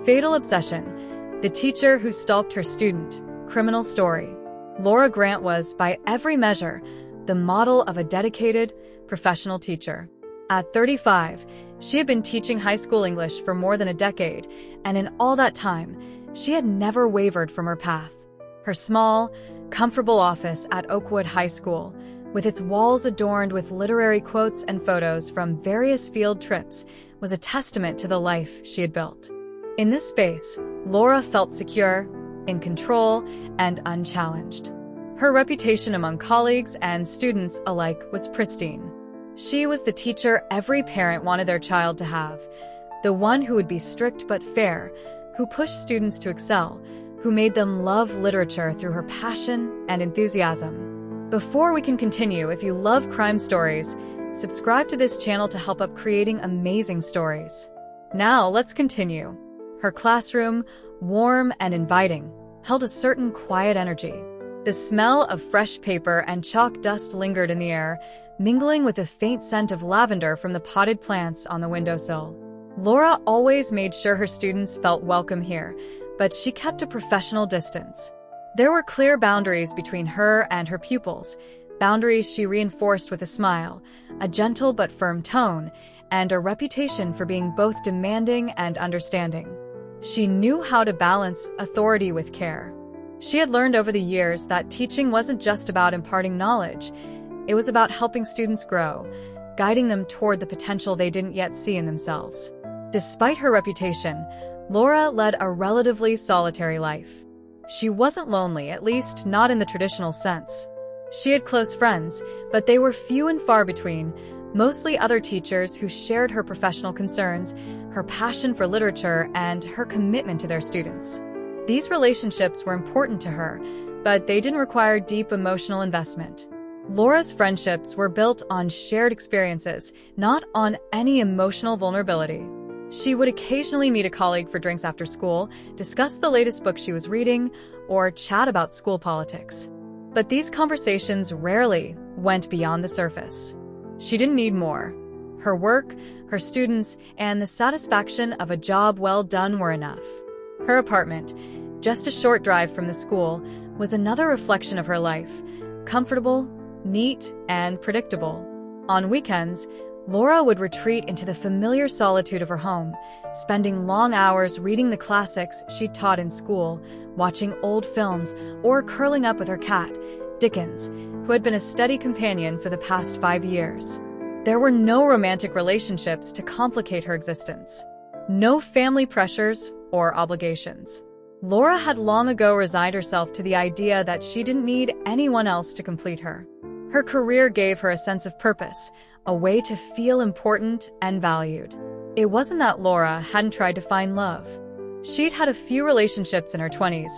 Fatal Obsession, the teacher who stalked her student, criminal story. Laura Grant was, by every measure, the model of a dedicated, professional teacher. At 35, she had been teaching high school English for more than a decade, and in all that time, she had never wavered from her path. Her small, comfortable office at Oakwood High School, with its walls adorned with literary quotes and photos from various field trips, was a testament to the life she had built. In this space, Laura felt secure, in control, and unchallenged. Her reputation among colleagues and students alike was pristine. She was the teacher every parent wanted their child to have, the one who would be strict but fair, who pushed students to excel, who made them love literature through her passion and enthusiasm. Before we can continue, if you love crime stories, subscribe to this channel to help up creating amazing stories. Now, let's continue. Her classroom, warm and inviting, held a certain quiet energy. The smell of fresh paper and chalk dust lingered in the air, mingling with the faint scent of lavender from the potted plants on the windowsill. Laura always made sure her students felt welcome here, but she kept a professional distance. There were clear boundaries between her and her pupils, boundaries she reinforced with a smile, a gentle but firm tone, and a reputation for being both demanding and understanding. She knew how to balance authority with care. She had learned over the years that teaching wasn't just about imparting knowledge. It was about helping students grow, guiding them toward the potential they didn't yet see in themselves. Despite her reputation, Laura led a relatively solitary life. She wasn't lonely, at least not in the traditional sense. She had close friends, but they were few and far between, mostly other teachers who shared her professional concerns, her passion for literature, and her commitment to their students. These relationships were important to her, but they didn't require deep emotional investment. Laura's friendships were built on shared experiences, not on any emotional vulnerability. She would occasionally meet a colleague for drinks after school, discuss the latest book she was reading, or chat about school politics. But these conversations rarely went beyond the surface. She didn't need more. Her work, her students, and the satisfaction of a job well done were enough. Her apartment, just a short drive from the school, was another reflection of her life, comfortable, neat, and predictable. On weekends, Laura would retreat into the familiar solitude of her home, spending long hours reading the classics she'd taught in school, watching old films, or curling up with her cat, Dickens, who had been a steady companion for the past 5 years. There were no romantic relationships to complicate her existence. No family pressures or obligations. Laura had long ago resigned herself to the idea that she didn't need anyone else to complete her. Her career gave her a sense of purpose, a way to feel important and valued. It wasn't that Laura hadn't tried to find love. She'd had a few relationships in her 20s,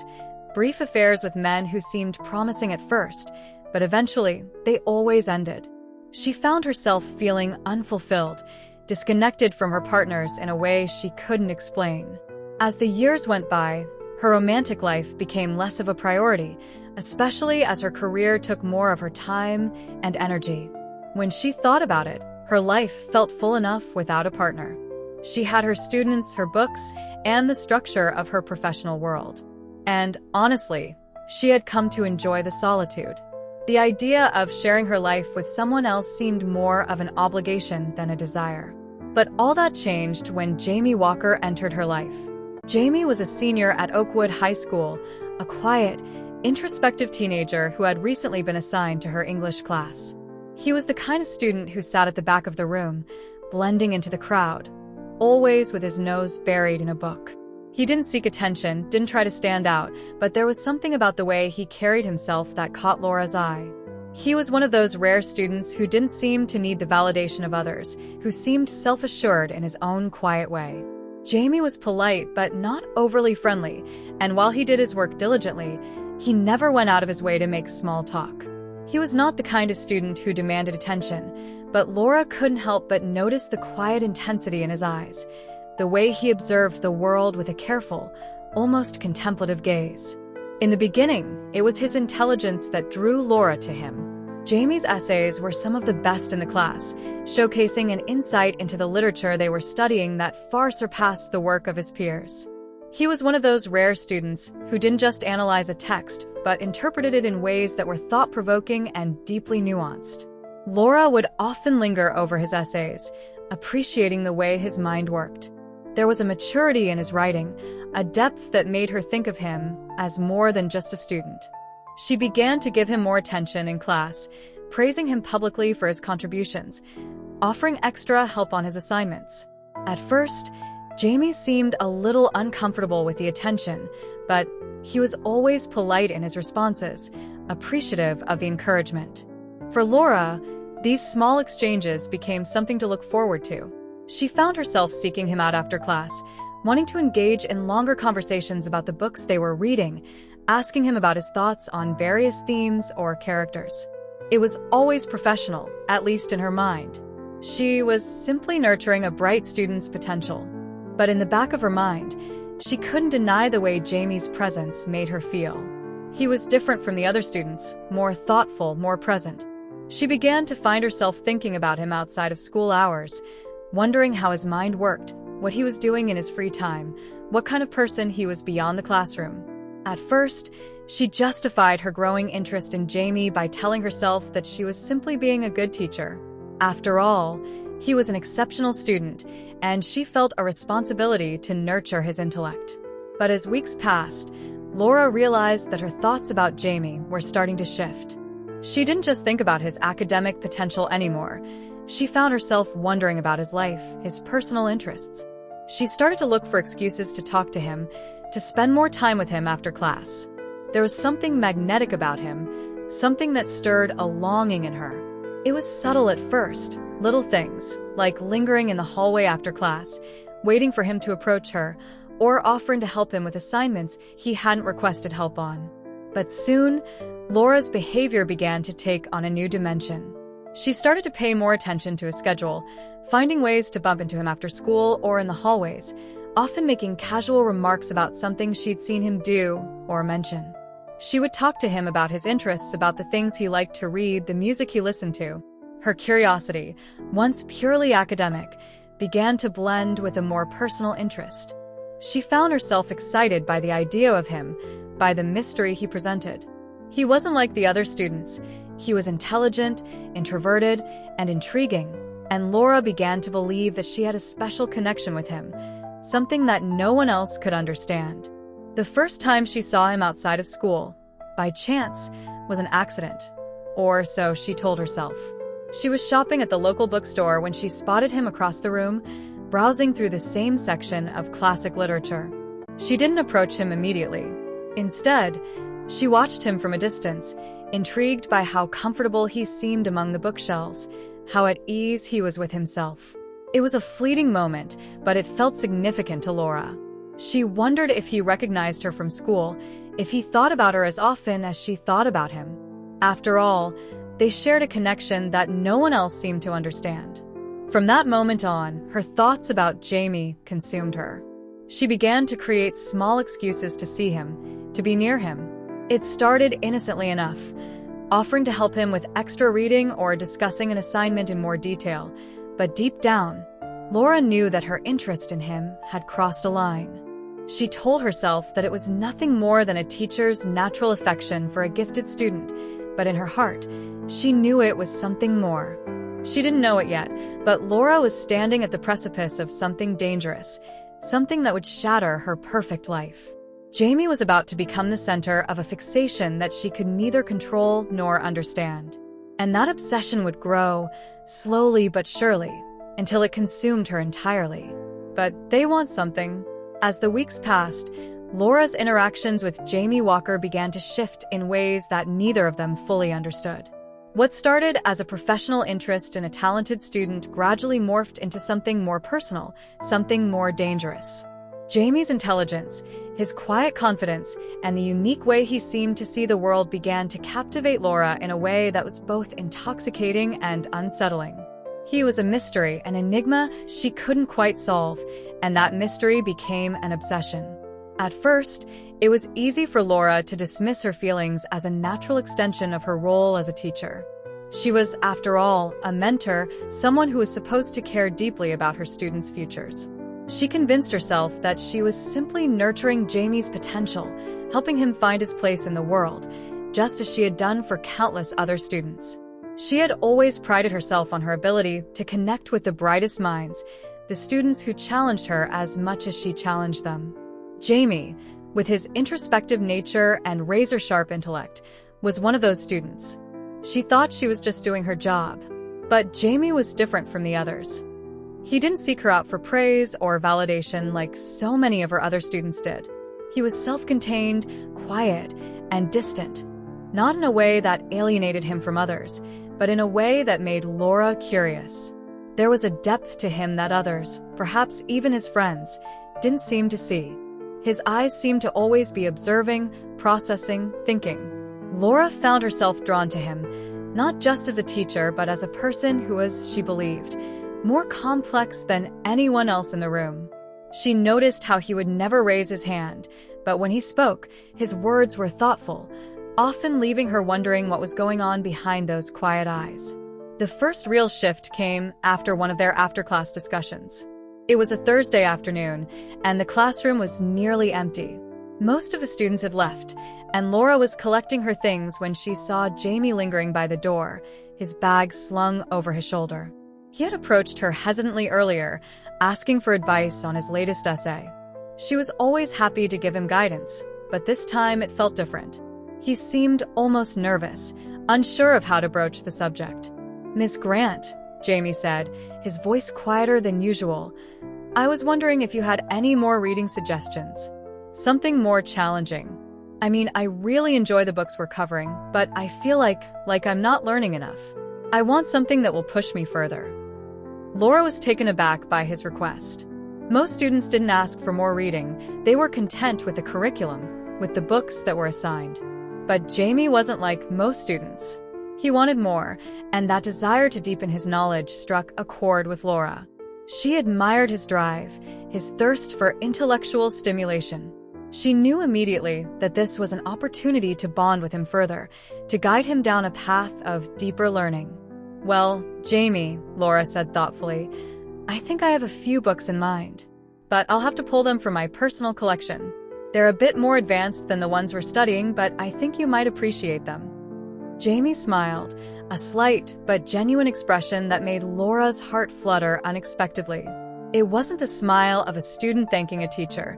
brief affairs with men who seemed promising at first, but eventually they always ended. She found herself feeling unfulfilled, disconnected from her partners in a way she couldn't explain. As the years went by, her romantic life became less of a priority, especially as her career took more of her time and energy. When she thought about it, her life felt full enough without a partner. She had her students, her books, and the structure of her professional world. And honestly, she had come to enjoy the solitude. The idea of sharing her life with someone else seemed more of an obligation than a desire. But all that changed when Jamie Walker entered her life. Jamie was a senior at Oakwood High School, a quiet, introspective teenager who had recently been assigned to her English class. He was the kind of student who sat at the back of the room, blending into the crowd, always with his nose buried in a book. He didn't seek attention, didn't try to stand out, but there was something about the way he carried himself that caught Laura's eye. He was one of those rare students who didn't seem to need the validation of others, who seemed self-assured in his own quiet way. Jamie was polite but not overly friendly, and while he did his work diligently, he never went out of his way to make small talk. He was not the kind of student who demanded attention, but Laura couldn't help but notice the quiet intensity in his eyes, the way he observed the world with a careful, almost contemplative gaze. In the beginning, it was his intelligence that drew Laura to him. Jamie's essays were some of the best in the class, showcasing an insight into the literature they were studying that far surpassed the work of his peers. He was one of those rare students who didn't just analyze a text, but interpreted it in ways that were thought-provoking and deeply nuanced. Laura would often linger over his essays, appreciating the way his mind worked. There was a maturity in his writing, a depth that made her think of him as more than just a student. She began to give him more attention in class, praising him publicly for his contributions, offering extra help on his assignments. At first, Jamie seemed a little uncomfortable with the attention, but he was always polite in his responses, appreciative of the encouragement. For Laura, these small exchanges became something to look forward to. She found herself seeking him out after class, wanting to engage in longer conversations about the books they were reading, asking him about his thoughts on various themes or characters. It was always professional, at least in her mind. She was simply nurturing a bright student's potential. But in the back of her mind, she couldn't deny the way Jamie's presence made her feel. He was different from the other students, more thoughtful, more present. She began to find herself thinking about him outside of school hours, wondering how his mind worked, what he was doing in his free time, what kind of person he was beyond the classroom. At first, she justified her growing interest in Jamie by telling herself that she was simply being a good teacher. After all, he was an exceptional student, and she felt a responsibility to nurture his intellect. But as weeks passed, Laura realized that her thoughts about Jamie were starting to shift. She didn't just think about his academic potential anymore. She found herself wondering about his life, his personal interests. She started to look for excuses to talk to him, to spend more time with him after class. There was something magnetic about him, something that stirred a longing in her. It was subtle at first, little things, like lingering in the hallway after class, waiting for him to approach her, or offering to help him with assignments he hadn't requested help on. But soon, Laura's behavior began to take on a new dimension. She started to pay more attention to his schedule, finding ways to bump into him after school or in the hallways, often making casual remarks about something she'd seen him do or mention. She would talk to him about his interests, about the things he liked to read, the music he listened to. Her curiosity, once purely academic, began to blend with a more personal interest. She found herself excited by the idea of him, by the mystery he presented. He wasn't like the other students. He was intelligent, introverted, and intriguing, and Laura began to believe that she had a special connection with him, something that no one else could understand. The first time she saw him outside of school, by chance, was an accident, or so she told herself. She was shopping at the local bookstore when she spotted him across the room, browsing through the same section of classic literature. She didn't approach him immediately. Instead, she watched him from a distance, intrigued by how comfortable he seemed among the bookshelves, how at ease he was with himself. It was a fleeting moment, but it felt significant to Laura. She wondered if he recognized her from school, if he thought about her as often as she thought about him. After all, they shared a connection that no one else seemed to understand. From that moment on, her thoughts about Jamie consumed her. She began to create small excuses to see him, to be near him. It started innocently enough, offering to help him with extra reading or discussing an assignment in more detail. But deep down, Laura knew that her interest in him had crossed a line. She told herself that it was nothing more than a teacher's natural affection for a gifted student, but in her heart, she knew it was something more. She didn't know it yet, but Laura was standing at the precipice of something dangerous, something that would shatter her perfect life. Jamie was about to become the center of a fixation that she could neither control nor understand. And that obsession would grow, slowly but surely, until it consumed her entirely. But they want something. As the weeks passed, Laura's interactions with Jamie Walker began to shift in ways that neither of them fully understood. What started as a professional interest in a talented student gradually morphed into something more personal, something more dangerous. Jamie's intelligence, his quiet confidence, and the unique way he seemed to see the world began to captivate Laura in a way that was both intoxicating and unsettling. He was a mystery, an enigma she couldn't quite solve, and that mystery became an obsession. At first, it was easy for Laura to dismiss her feelings as a natural extension of her role as a teacher. She was, after all, a mentor, someone who was supposed to care deeply about her students' futures. She convinced herself that she was simply nurturing Jamie's potential, helping him find his place in the world, just as she had done for countless other students. She had always prided herself on her ability to connect with the brightest minds, the students who challenged her as much as she challenged them. Jamie, with his introspective nature and razor-sharp intellect, was one of those students. She thought she was just doing her job. But Jamie was different from the others. He didn't seek her out for praise or validation like so many of her other students did. He was self-contained, quiet, and distant, not in a way that alienated him from others, but in a way that made Laura curious. There was a depth to him that others, perhaps even his friends, didn't seem to see. His eyes seemed to always be observing, processing, thinking. Laura found herself drawn to him, not just as a teacher, but as a person who was, she believed, more complex than anyone else in the room. She noticed how he would never raise his hand, but when he spoke, his words were thoughtful, often leaving her wondering what was going on behind those quiet eyes. The first real shift came after one of their after-class discussions. It was a Thursday afternoon, and the classroom was nearly empty. Most of the students had left, and Laura was collecting her things when she saw Jamie lingering by the door, his bag slung over his shoulder. He had approached her hesitantly earlier, asking for advice on his latest essay. She was always happy to give him guidance, but this time it felt different. He seemed almost nervous, unsure of how to broach the subject. "Miss Grant," Jamie said, his voice quieter than usual, "I was wondering if you had any more reading suggestions. Something more challenging. I mean, I really enjoy the books we're covering, but I feel like I'm not learning enough. I want something that will push me further." Laura was taken aback by his request. Most students didn't ask for more reading. They were content with the curriculum, with the books that were assigned. But Jamie wasn't like most students. He wanted more, and that desire to deepen his knowledge struck a chord with Laura. She admired his drive, his thirst for intellectual stimulation. She knew immediately that this was an opportunity to bond with him further, to guide him down a path of deeper learning. "Well, Jamie," Laura said thoughtfully, "I think I have a few books in mind, but I'll have to pull them from my personal collection. They're a bit more advanced than the ones we're studying, but I think you might appreciate them." Jamie smiled, a slight but genuine expression that made Laura's heart flutter unexpectedly. It wasn't the smile of a student thanking a teacher.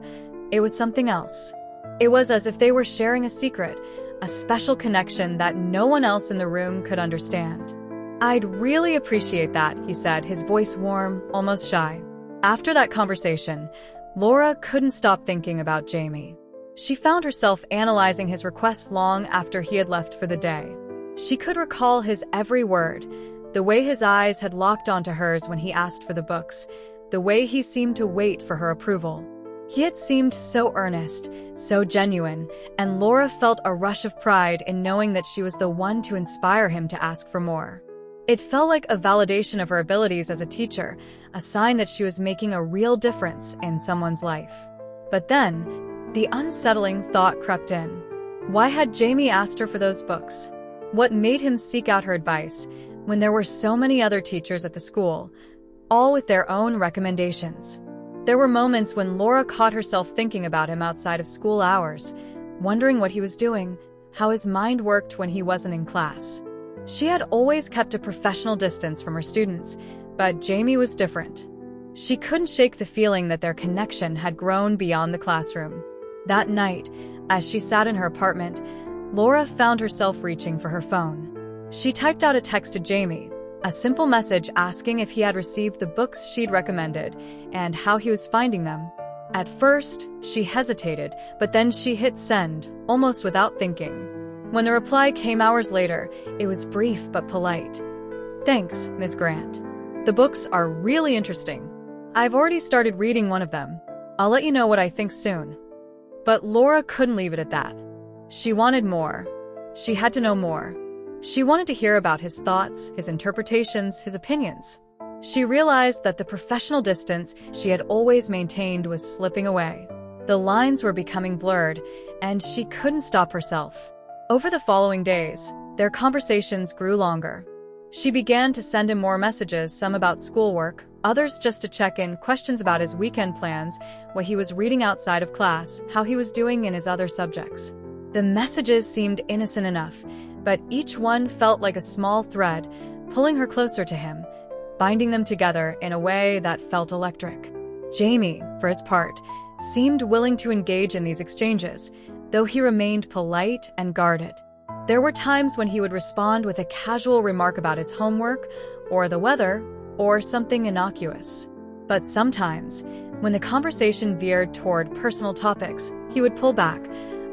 It was something else. It was as if they were sharing a secret, a special connection that no one else in the room could understand. "I'd really appreciate that," he said, his voice warm, almost shy. After that conversation, Laura couldn't stop thinking about Jamie. She found herself analyzing his request long after he had left for the day. She could recall his every word, the way his eyes had locked onto hers when he asked for the books, the way he seemed to wait for her approval. He had seemed so earnest, so genuine, and Laura felt a rush of pride in knowing that she was the one to inspire him to ask for more. It felt like a validation of her abilities as a teacher, a sign that she was making a real difference in someone's life. But then, the unsettling thought crept in. Why had Jamie asked her for those books? What made him seek out her advice when there were so many other teachers at the school, all with their own recommendations? There were moments when Laura caught herself thinking about him outside of school hours, wondering what he was doing, how his mind worked when he wasn't in class. She had always kept a professional distance from her students, but Jamie was different. She couldn't shake the feeling that their connection had grown beyond the classroom. That night, as she sat in her apartment, Laura found herself reaching for her phone. She typed out a text to Jamie, a simple message asking if he had received the books she'd recommended and how he was finding them. At first, she hesitated, but then she hit send, almost without thinking. When the reply came hours later, it was brief but polite. "Thanks, Ms. Grant. The books are really interesting. I've already started reading one of them. I'll let you know what I think soon." But Laura couldn't leave it at that. She wanted more. She had to know more. She wanted to hear about his thoughts, his interpretations, his opinions. She realized that the professional distance she had always maintained was slipping away. The lines were becoming blurred, and she couldn't stop herself. Over the following days, their conversations grew longer. She began to send him more messages, some about schoolwork, others just to check in, questions about his weekend plans, what he was reading outside of class, how he was doing in his other subjects. The messages seemed innocent enough, but each one felt like a small thread, pulling her closer to him, binding them together in a way that felt electric. Jamie, for his part, seemed willing to engage in these exchanges, though he remained polite and guarded. There were times when he would respond with a casual remark about his homework, or the weather, or something innocuous. But sometimes, when the conversation veered toward personal topics, he would pull back,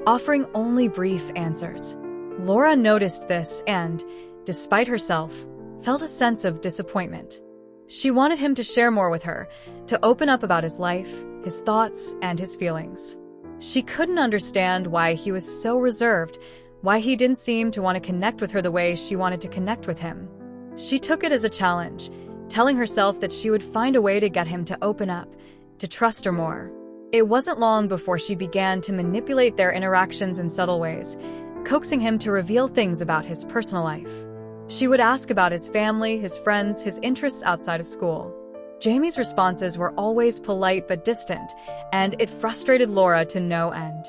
offering only brief answers. Laura noticed this and, despite herself, felt a sense of disappointment. She wanted him to share more with her, to open up about his life, his thoughts, and his feelings. She couldn't understand why he was so reserved, why he didn't seem to want to connect with her the way she wanted to connect with him. She took it as a challenge, telling herself that she would find a way to get him to open up, to trust her more. It wasn't long before she began to manipulate their interactions in subtle ways, coaxing him to reveal things about his personal life. She would ask about his family, his friends, his interests outside of school. Jamie's responses were always polite but distant, and it frustrated Laura to no end.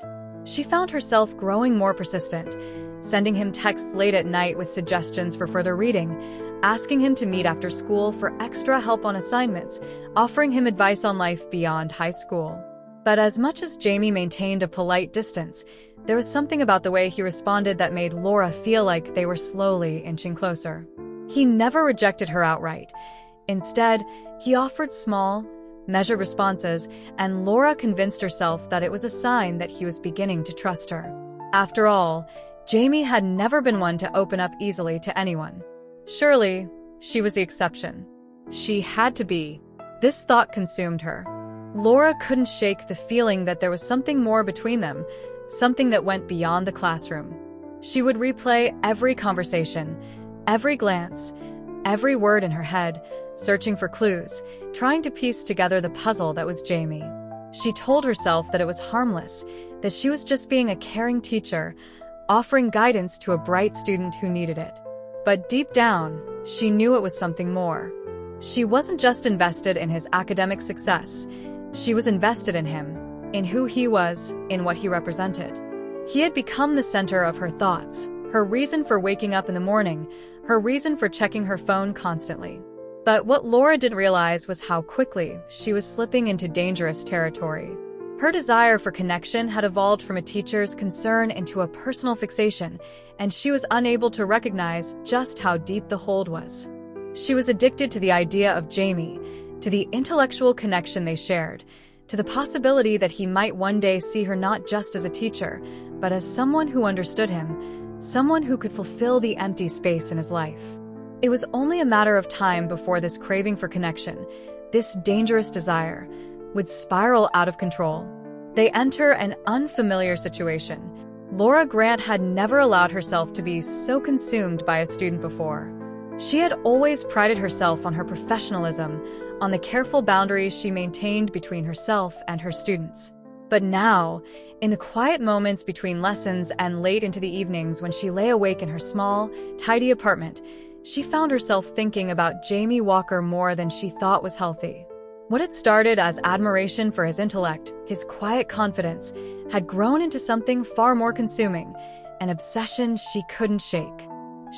She found herself growing more persistent, sending him texts late at night with suggestions for further reading, asking him to meet after school for extra help on assignments, offering him advice on life beyond high school. But as much as Jamie maintained a polite distance, there was something about the way he responded that made Laura feel like they were slowly inching closer. He never rejected her outright. Instead, he offered small, measured responses, and Laura convinced herself that it was a sign that he was beginning to trust her. After all, Jamie had never been one to open up easily to anyone. Surely, she was the exception. She had to be. This thought consumed her. Laura couldn't shake the feeling that there was something more between them, something that went beyond the classroom. She would replay every conversation, every glance, every word in her head, searching for clues, trying to piece together the puzzle that was Jamie. She told herself that it was harmless, that she was just being a caring teacher, offering guidance to a bright student who needed it. But deep down, she knew it was something more. She wasn't just invested in his academic success. She was invested in him, in who he was, in what he represented. He had become the center of her thoughts, her reason for waking up in the morning, her reason for checking her phone constantly. But what Laura didn't realize was how quickly she was slipping into dangerous territory. Her desire for connection had evolved from a teacher's concern into a personal fixation, and she was unable to recognize just how deep the hold was. She was addicted to the idea of Jamie, to the intellectual connection they shared, to the possibility that he might one day see her not just as a teacher, but as someone who understood him, someone who could fulfill the empty space in his life. It was only a matter of time before this craving for connection, this dangerous desire, would spiral out of control. They enter an unfamiliar situation. Laura Grant had never allowed herself to be so consumed by a student before. She had always prided herself on her professionalism, on the careful boundaries she maintained between herself and her students. But now, in the quiet moments between lessons and late into the evenings when she lay awake in her small, tidy apartment, she found herself thinking about Jamie Walker more than she thought was healthy. What had started as admiration for his intellect, his quiet confidence, had grown into something far more consuming, an obsession she couldn't shake.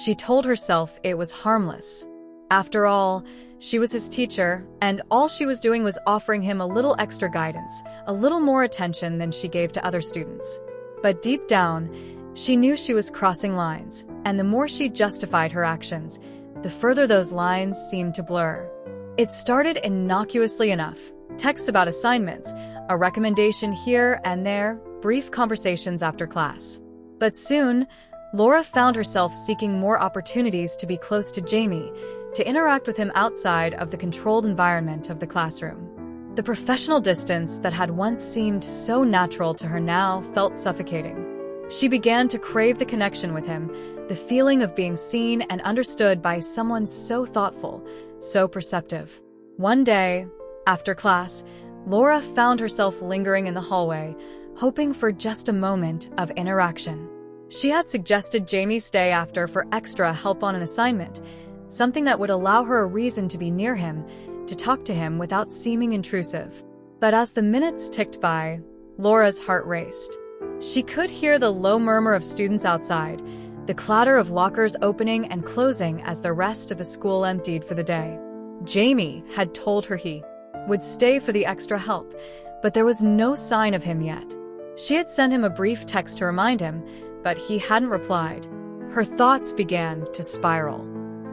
She told herself it was harmless. After all, she was his teacher, and all she was doing was offering him a little extra guidance, a little more attention than she gave to other students. But deep down, she knew she was crossing lines, and the more she justified her actions, the further those lines seemed to blur. It started innocuously enough, texts about assignments, a recommendation here and there, brief conversations after class. But soon, Laura found herself seeking more opportunities to be close to Jamie, to interact with him outside of the controlled environment of the classroom. The professional distance that had once seemed so natural to her now felt suffocating. She began to crave the connection with him, the feeling of being seen and understood by someone so thoughtful, so perceptive. One day, after class, Laura found herself lingering in the hallway, hoping for just a moment of interaction. She had suggested Jamie stay after for extra help on an assignment, something that would allow her a reason to be near him, to talk to him without seeming intrusive. But as the minutes ticked by, Laura's heart raced. She could hear the low murmur of students outside, the clatter of lockers opening and closing as the rest of the school emptied for the day. Jamie had told her he would stay for the extra help, but there was no sign of him yet. She had sent him a brief text to remind him, but he hadn't replied. Her thoughts began to spiral.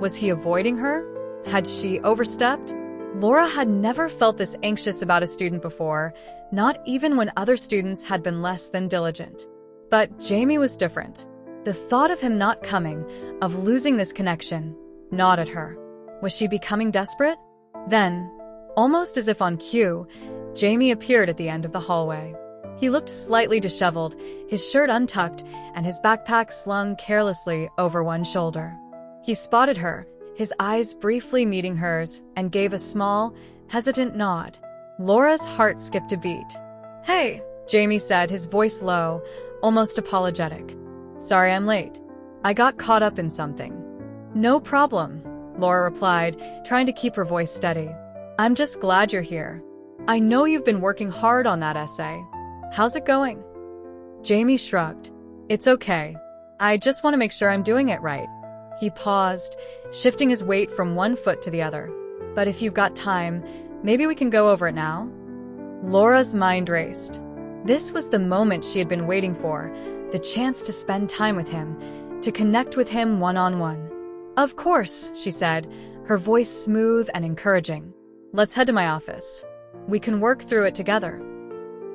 Was he avoiding her? Had she overstepped? Laura had never felt this anxious about a student before, not even when other students had been less than diligent. But Jamie was different. The thought of him not coming, of losing this connection, gnawed at her. Was she becoming desperate? Then, almost as if on cue, Jamie appeared at the end of the hallway. He looked slightly disheveled, his shirt untucked, and his backpack slung carelessly over one shoulder. He spotted her, his eyes briefly meeting hers, and gave a small, hesitant nod. Laura's heart skipped a beat. "Hey," Jamie said, his voice low, almost apologetic. "Sorry I'm late. I got caught up in something." "No problem," Laura replied, trying to keep her voice steady. "I'm just glad you're here. I know you've been working hard on that essay. How's it going?" Jamie shrugged. "It's okay. I just want to make sure I'm doing it right." He paused, shifting his weight from one foot to the other. "But if you've got time, maybe we can go over it now?" Laura's mind raced. This was the moment she had been waiting for, the chance to spend time with him, to connect with him one-on-one. "Of course," she said, her voice smooth and encouraging. "Let's head to my office. We can work through it together."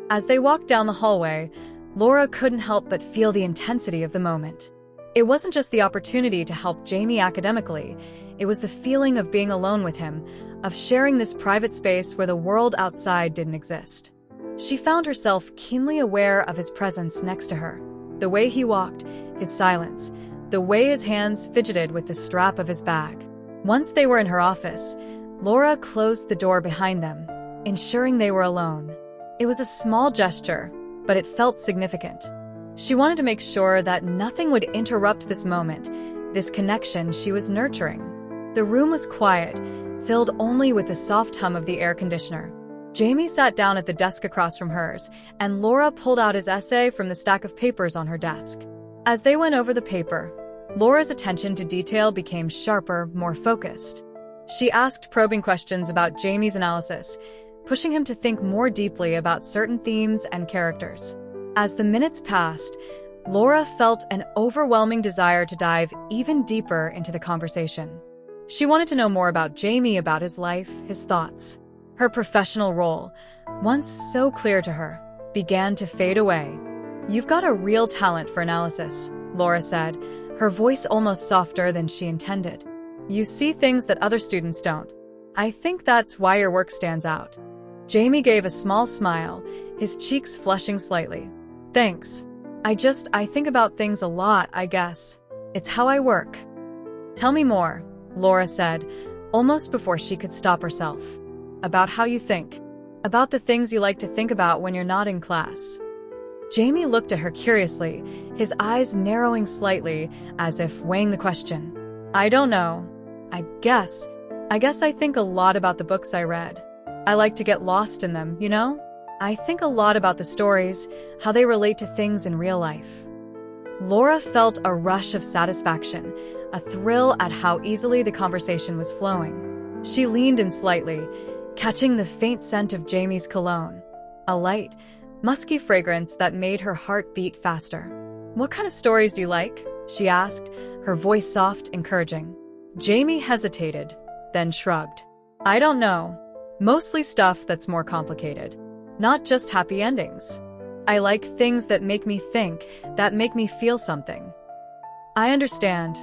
As they walked down the hallway, Laura couldn't help but feel the intensity of the moment. It wasn't just the opportunity to help Jamie academically, it was the feeling of being alone with him, of sharing this private space where the world outside didn't exist. She found herself keenly aware of his presence next to her. The way he walked, his silence, the way his hands fidgeted with the strap of his bag. Once they were in her office, Laura closed the door behind them, ensuring they were alone. It was a small gesture, but it felt significant. She wanted to make sure that nothing would interrupt this moment, this connection she was nurturing. The room was quiet, filled only with the soft hum of the air conditioner. Jamie sat down at the desk across from hers, and Laura pulled out his essay from the stack of papers on her desk. As they went over the paper, Laura's attention to detail became sharper, more focused. She asked probing questions about Jamie's analysis, pushing him to think more deeply about certain themes and characters. As the minutes passed, Laura felt an overwhelming desire to dive even deeper into the conversation. She wanted to know more about Jamie, about his life, his thoughts. Her professional role, once so clear to her, began to fade away. "You've got a real talent for analysis," Laura said, her voice almost softer than she intended. "You see things that other students don't. I think that's why your work stands out." Jamie gave a small smile, his cheeks flushing slightly. "Thanks. I think about things a lot, I guess. It's how I work." "Tell me more," Laura said, almost before she could stop herself. "About how you think. About the things you like to think about when you're not in class." Jamie looked at her curiously, his eyes narrowing slightly, as if weighing the question. "I don't know. I guess I think a lot about the books I read. I like to get lost in them, you know? I think a lot about the stories, how they relate to things in real life." Laura felt a rush of satisfaction, a thrill at how easily the conversation was flowing. She leaned in slightly, catching the faint scent of Jamie's cologne, a light, musky fragrance that made her heart beat faster. "What kind of stories do you like?" she asked, her voice soft, encouraging. Jamie hesitated, then shrugged. "I don't know. Mostly stuff that's more complicated. Not just happy endings. I like things that make me think, that make me feel something." "I understand,"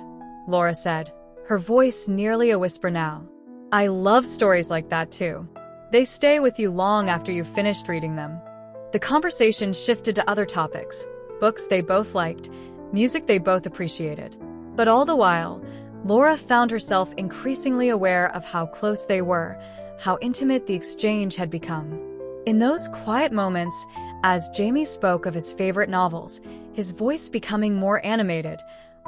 Laura said, her voice nearly a whisper now. "I love stories like that too. They stay with you long after you've finished reading them." The conversation shifted to other topics, books they both liked, music they both appreciated. But all the while, Laura found herself increasingly aware of how close they were, how intimate the exchange had become. In those quiet moments, as Jamie spoke of his favorite novels, his voice becoming more animated,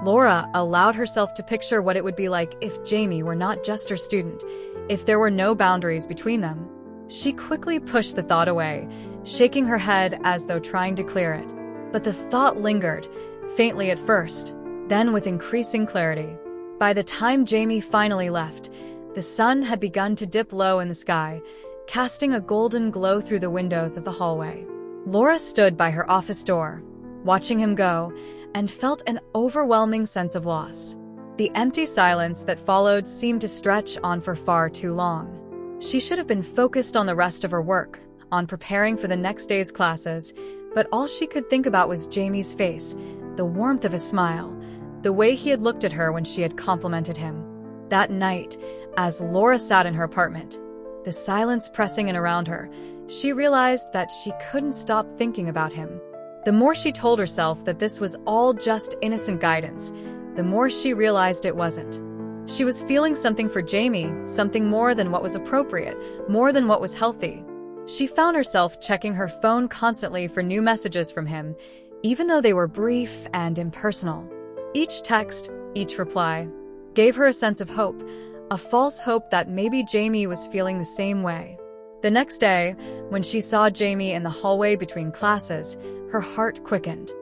Laura allowed herself to picture what it would be like if Jamie were not just her student, if there were no boundaries between them. She quickly pushed the thought away, shaking her head as though trying to clear it. But the thought lingered, faintly at first, then with increasing clarity. By the time Jamie finally left, the sun had begun to dip low in the sky, casting a golden glow through the windows of the hallway. Laura stood by her office door, watching him go, and felt an overwhelming sense of loss. The empty silence that followed seemed to stretch on for far too long. She should have been focused on the rest of her work, on preparing for the next day's classes, but all she could think about was Jamie's face, the warmth of his smile, the way he had looked at her when she had complimented him. That night, as Laura sat in her apartment, the silence pressing in around her, she realized that she couldn't stop thinking about him. The more she told herself that this was all just innocent guidance, the more she realized it wasn't. She was feeling something for Jamie, something more than what was appropriate, more than what was healthy. She found herself checking her phone constantly for new messages from him, even though they were brief and impersonal. Each text, each reply, gave her a sense of hope, a false hope that maybe Jamie was feeling the same way. The next day, when she saw Jamie in the hallway between classes, her heart quickened.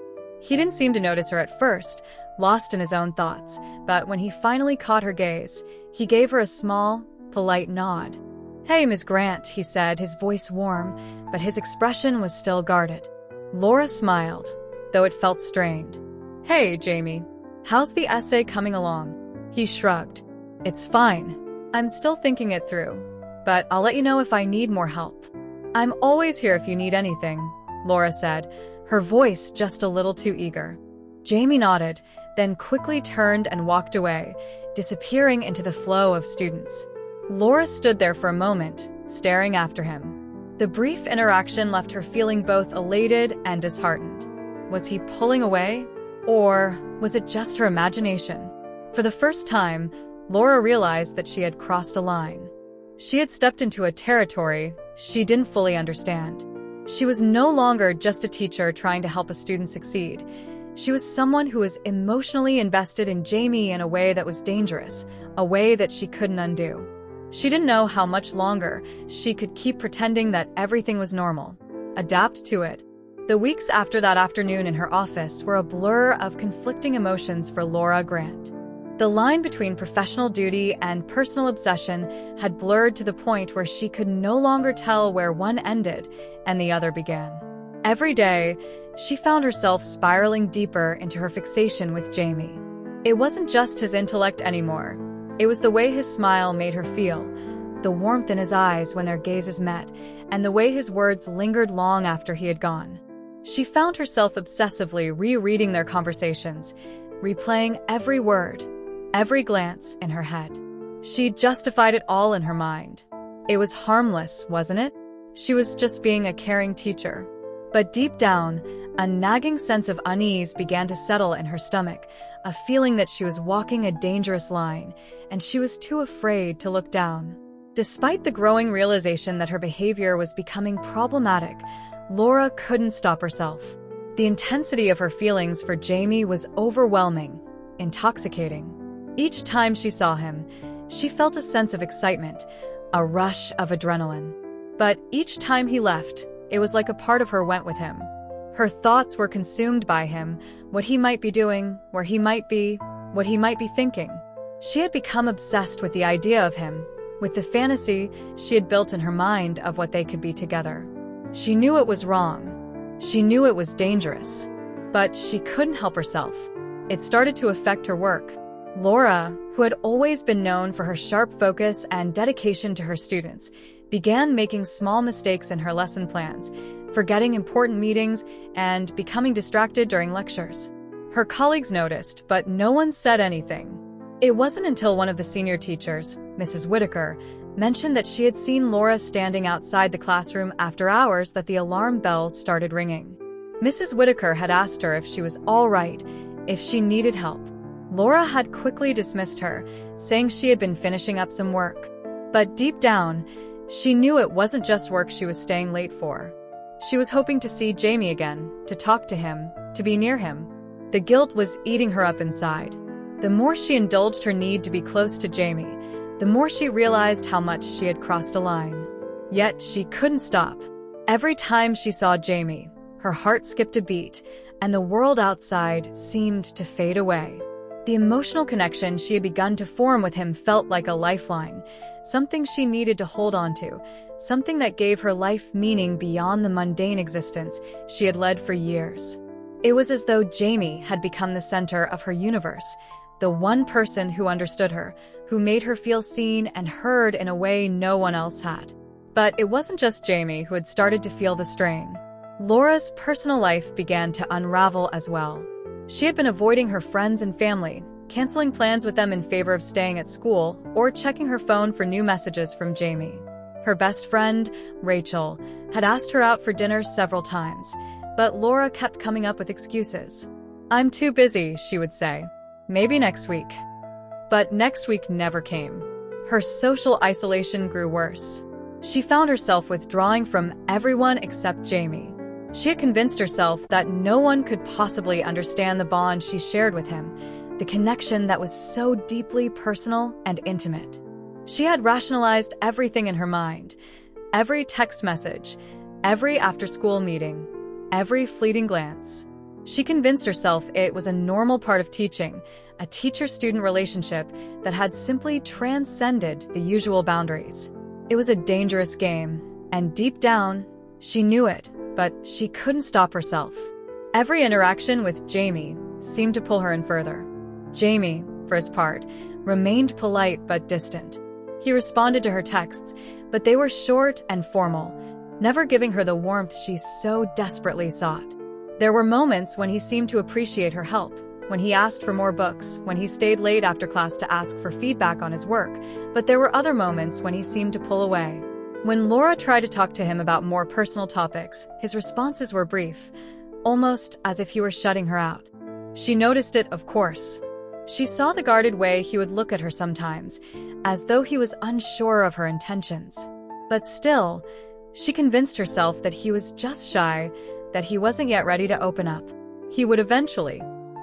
He didn't seem to notice her at first, lost in his own thoughts, but when he finally caught her gaze, he gave her a small, polite nod. "Hey, Ms. Grant," he said, his voice warm, but his expression was still guarded. Laura smiled, though it felt strained. "Hey, Jamie. How's the essay coming along?" He shrugged. "It's fine. I'm still thinking it through, but I'll let you know if I need more help." "I'm always here if you need anything," Laura said, her voice just a little too eager. Jamie nodded, then quickly turned and walked away, disappearing into the flow of students. Laura stood there for a moment, staring after him. The brief interaction left her feeling both elated and disheartened. Was he pulling away? Or was it just her imagination? For the first time, Laura realized that she had crossed a line. She had stepped into a territory she didn't fully understand. She was no longer just a teacher trying to help a student succeed. She was someone who was emotionally invested in Jamie in a way that was dangerous, a way that she couldn't undo. She didn't know how much longer she could keep pretending that everything was normal, adapt to it. The weeks after that afternoon in her office were a blur of conflicting emotions for Laura Grant. The line between professional duty and personal obsession had blurred to the point where she could no longer tell where one ended and the other began. Every day, she found herself spiraling deeper into her fixation with Jamie. It wasn't just his intellect anymore. It was the way his smile made her feel, the warmth in his eyes when their gazes met, and the way his words lingered long after he had gone. She found herself obsessively rereading their conversations, replaying every word, every glance in her head. She justified it all in her mind. It was harmless, wasn't it? She was just being a caring teacher. But deep down, a nagging sense of unease began to settle in her stomach, a feeling that she was walking a dangerous line, and she was too afraid to look down. Despite the growing realization that her behavior was becoming problematic, Laura couldn't stop herself. The intensity of her feelings for Jamie was overwhelming, intoxicating. Each time she saw him, she felt a sense of excitement, a rush of adrenaline. But each time he left, it was like a part of her went with him. Her thoughts were consumed by him, what he might be doing, where he might be, what he might be thinking. She had become obsessed with the idea of him, with the fantasy she had built in her mind of what they could be together. She knew it was wrong. She knew it was dangerous. But she couldn't help herself. It started to affect her work. Laura, who had always been known for her sharp focus and dedication to her students, began making small mistakes in her lesson plans, forgetting important meetings, and becoming distracted during lectures. Her colleagues noticed, but no one said anything. It wasn't until one of the senior teachers, Mrs. Whitaker, mentioned that she had seen Laura standing outside the classroom after hours that the alarm bells started ringing. Mrs. Whitaker had asked her if she was all right, if she needed help. Laura had quickly dismissed her, saying she had been finishing up some work. But deep down, she knew it wasn't just work she was staying late for. She was hoping to see Jamie again, to talk to him, to be near him. The guilt was eating her up inside. The more she indulged her need to be close to Jamie, the more she realized how much she had crossed a line. Yet she couldn't stop. Every time she saw Jamie, her heart skipped a beat, and the world outside seemed to fade away. The emotional connection she had begun to form with him felt like a lifeline, something she needed to hold on to, something that gave her life meaning beyond the mundane existence she had led for years. It was as though Jamie had become the center of her universe, the one person who understood her, who made her feel seen and heard in a way no one else had. But it wasn't just Jamie who had started to feel the strain. Laura's personal life began to unravel as well. She had been avoiding her friends and family, canceling plans with them in favor of staying at school, or checking her phone for new messages from Jamie. Her best friend, Rachel, had asked her out for dinner several times, but Laura kept coming up with excuses. "I'm too busy," she would say. "Maybe next week." But next week never came. Her social isolation grew worse. She found herself withdrawing from everyone except Jamie. She had convinced herself that no one could possibly understand the bond she shared with him, the connection that was so deeply personal and intimate. She had rationalized everything in her mind, every text message, every after-school meeting, every fleeting glance. She convinced herself it was a normal part of teaching, a teacher-student relationship that had simply transcended the usual boundaries. It was a dangerous game, and deep down, she knew it, but she couldn't stop herself. Every interaction with Jamie seemed to pull her in further. Jamie, for his part, remained polite but distant. He responded to her texts, but they were short and formal, never giving her the warmth she so desperately sought. There were moments when he seemed to appreciate her help, when he asked for more books, when he stayed late after class to ask for feedback on his work, but there were other moments when he seemed to pull away. When Laura tried to talk to him about more personal topics, his responses were brief, almost as if he were shutting her out. She noticed it, of course. She saw the guarded way he would look at her sometimes, as though he was unsure of her intentions. But still, she convinced herself that he was just shy, that he wasn't yet ready to open up. He would eventually.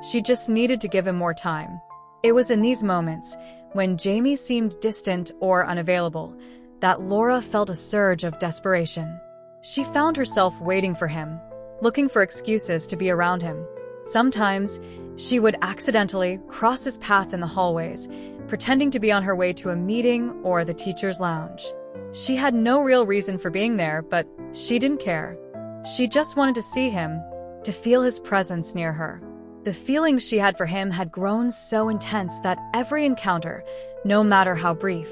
She just needed to give him more time. It was in these moments, when Jamie seemed distant or unavailable, that Laura felt a surge of desperation. She found herself waiting for him, looking for excuses to be around him. Sometimes, she would accidentally cross his path in the hallways, pretending to be on her way to a meeting or the teacher's lounge. She had no real reason for being there, but she didn't care. She just wanted to see him, to feel his presence near her. The feelings she had for him had grown so intense that every encounter, no matter how brief,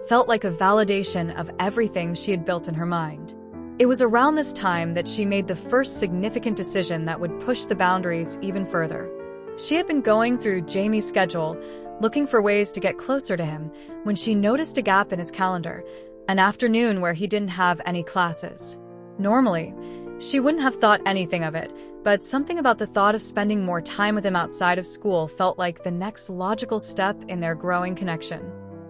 felt like a validation of everything she had built in her mind. It was around this time that she made the first significant decision that would push the boundaries even further. She had been going through Jamie's schedule, looking for ways to get closer to him, when she noticed a gap in his calendar, an afternoon where he didn't have any classes. Normally, she wouldn't have thought anything of it, but something about the thought of spending more time with him outside of school felt like the next logical step in their growing connection.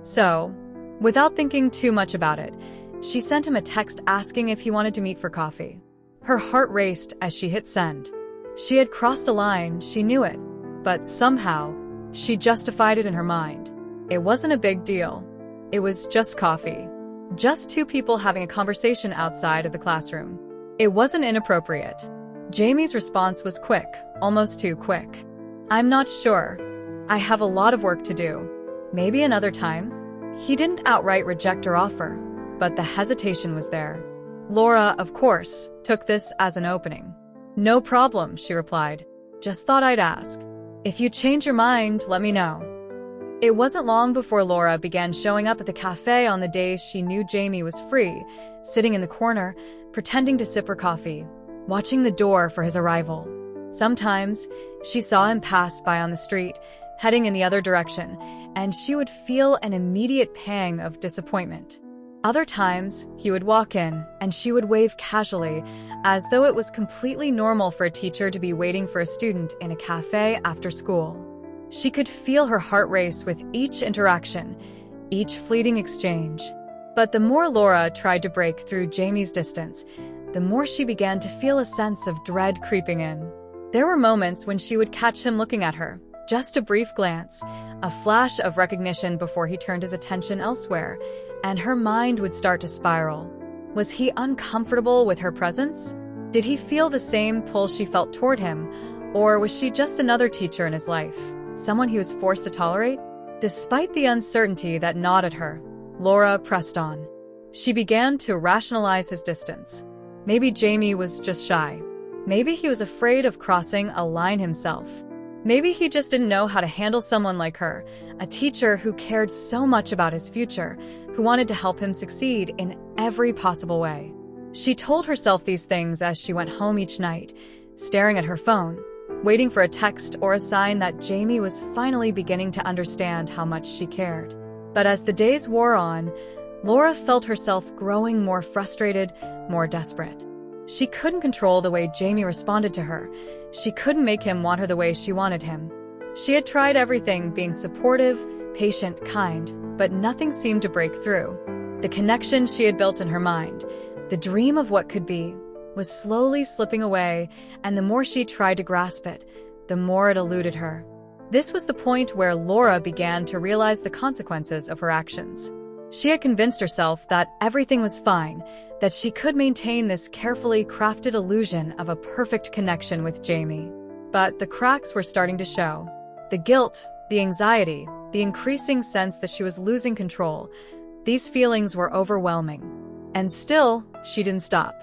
So, without thinking too much about it, she sent him a text asking if he wanted to meet for coffee. Her heart raced as she hit send. She had crossed a line, she knew it, but somehow, she justified it in her mind. It wasn't a big deal. It was just coffee. Just two people having a conversation outside of the classroom. It wasn't inappropriate. Jamie's response was quick, almost too quick. "I'm not sure. I have a lot of work to do. Maybe another time?" He didn't outright reject her offer, but the hesitation was there. Laura, of course, took this as an opening. "No problem," she replied. "Just thought I'd ask. If you change your mind, let me know." It wasn't long before Laura began showing up at the cafe on the days she knew Jamie was free, sitting in the corner, pretending to sip her coffee, watching the door for his arrival. Sometimes, she saw him pass by on the street, heading in the other direction, and she would feel an immediate pang of disappointment. Other times, he would walk in, and she would wave casually, as though it was completely normal for a teacher to be waiting for a student in a cafe after school. She could feel her heart race with each interaction, each fleeting exchange. But the more Laura tried to break through Jamie's distance, the more she began to feel a sense of dread creeping in. There were moments when she would catch him looking at her, just a brief glance, a flash of recognition before he turned his attention elsewhere, and her mind would start to spiral. Was he uncomfortable with her presence? Did he feel the same pull she felt toward him, or was she just another teacher in his life, someone he was forced to tolerate? Despite the uncertainty that gnawed at her, Laura pressed on. She began to rationalize his distance. Maybe Jamie was just shy. Maybe he was afraid of crossing a line himself. Maybe he just didn't know how to handle someone like her, a teacher who cared so much about his future, who wanted to help him succeed in every possible way. She told herself these things as she went home each night, staring at her phone, waiting for a text or a sign that Jamie was finally beginning to understand how much she cared. But as the days wore on, Laura felt herself growing more frustrated, more desperate. She couldn't control the way Jamie responded to her. She couldn't make him want her the way she wanted him. She had tried everything, being supportive, patient, kind, but nothing seemed to break through. The connection she had built in her mind, the dream of what could be, was slowly slipping away, and the more she tried to grasp it, the more it eluded her. This was the point where Laura began to realize the consequences of her actions. She had convinced herself that everything was fine, that she could maintain this carefully crafted illusion of a perfect connection with Jamie. But the cracks were starting to show. The guilt, the anxiety, the increasing sense that she was losing control, these feelings were overwhelming. And still, she didn't stop.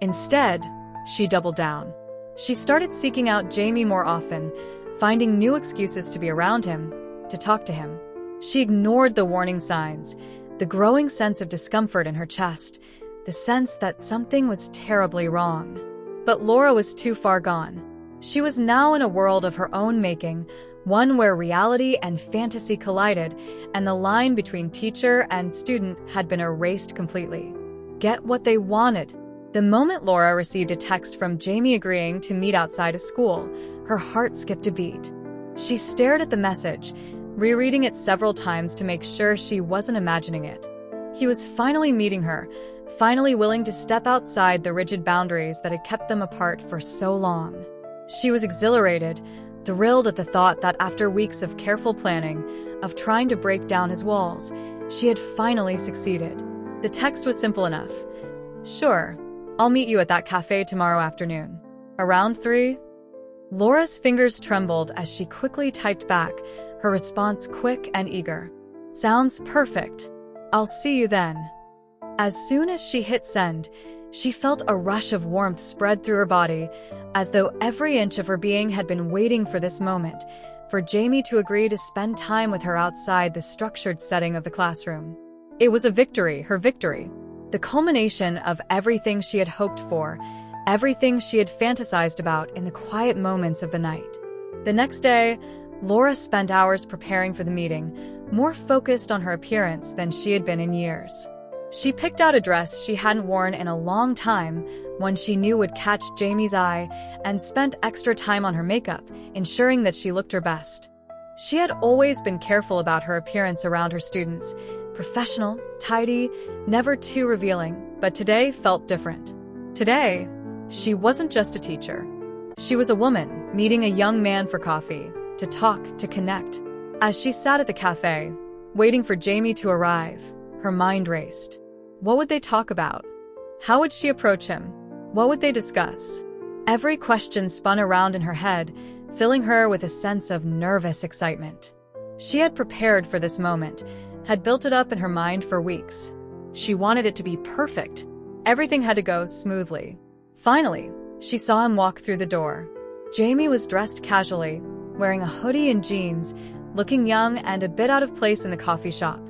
Instead, she doubled down. She started seeking out Jamie more often, finding new excuses to be around him, to talk to him. She ignored the warning signs, the growing sense of discomfort in her chest, the sense that something was terribly wrong. But Laura was too far gone. She was now in a world of her own making, one where reality and fantasy collided, and the line between teacher and student had been erased completely. Get what they wanted. The moment Laura received a text from Jamie agreeing to meet outside of school, her heart skipped a beat. She stared at the message, rereading it several times to make sure she wasn't imagining it. He was finally meeting her, finally willing to step outside the rigid boundaries that had kept them apart for so long. She was exhilarated, thrilled at the thought that after weeks of careful planning, of trying to break down his walls, she had finally succeeded. The text was simple enough. Sure, I'll meet you at that cafe tomorrow afternoon. Around 3? Laura's fingers trembled as she quickly typed back, her response quick and eager. Sounds perfect. I'll see you then. As soon as she hit send, she felt a rush of warmth spread through her body, as though every inch of her being had been waiting for this moment, for Jamie to agree to spend time with her outside the structured setting of the classroom. It was a victory, her victory. The culmination of everything she had hoped for, everything she had fantasized about in the quiet moments of the night. The next day, Laura spent hours preparing for the meeting, more focused on her appearance than she had been in years. She picked out a dress she hadn't worn in a long time, one she knew would catch Jamie's eye, and spent extra time on her makeup, ensuring that she looked her best. She had always been careful about her appearance around her students, professional, tidy, never too revealing, but today felt different. Today, she wasn't just a teacher. She was a woman, meeting a young man for coffee, to talk, to connect. As she sat at the cafe, waiting for Jamie to arrive, her mind raced. What would they talk about? How would she approach him? What would they discuss? Every question spun around in her head, filling her with a sense of nervous excitement. She had prepared for this moment, had built it up in her mind for weeks. She wanted it to be perfect. Everything had to go smoothly. Finally, she saw him walk through the door. Jamie was dressed casually, wearing a hoodie and jeans, looking young and a bit out of place in the coffee shop,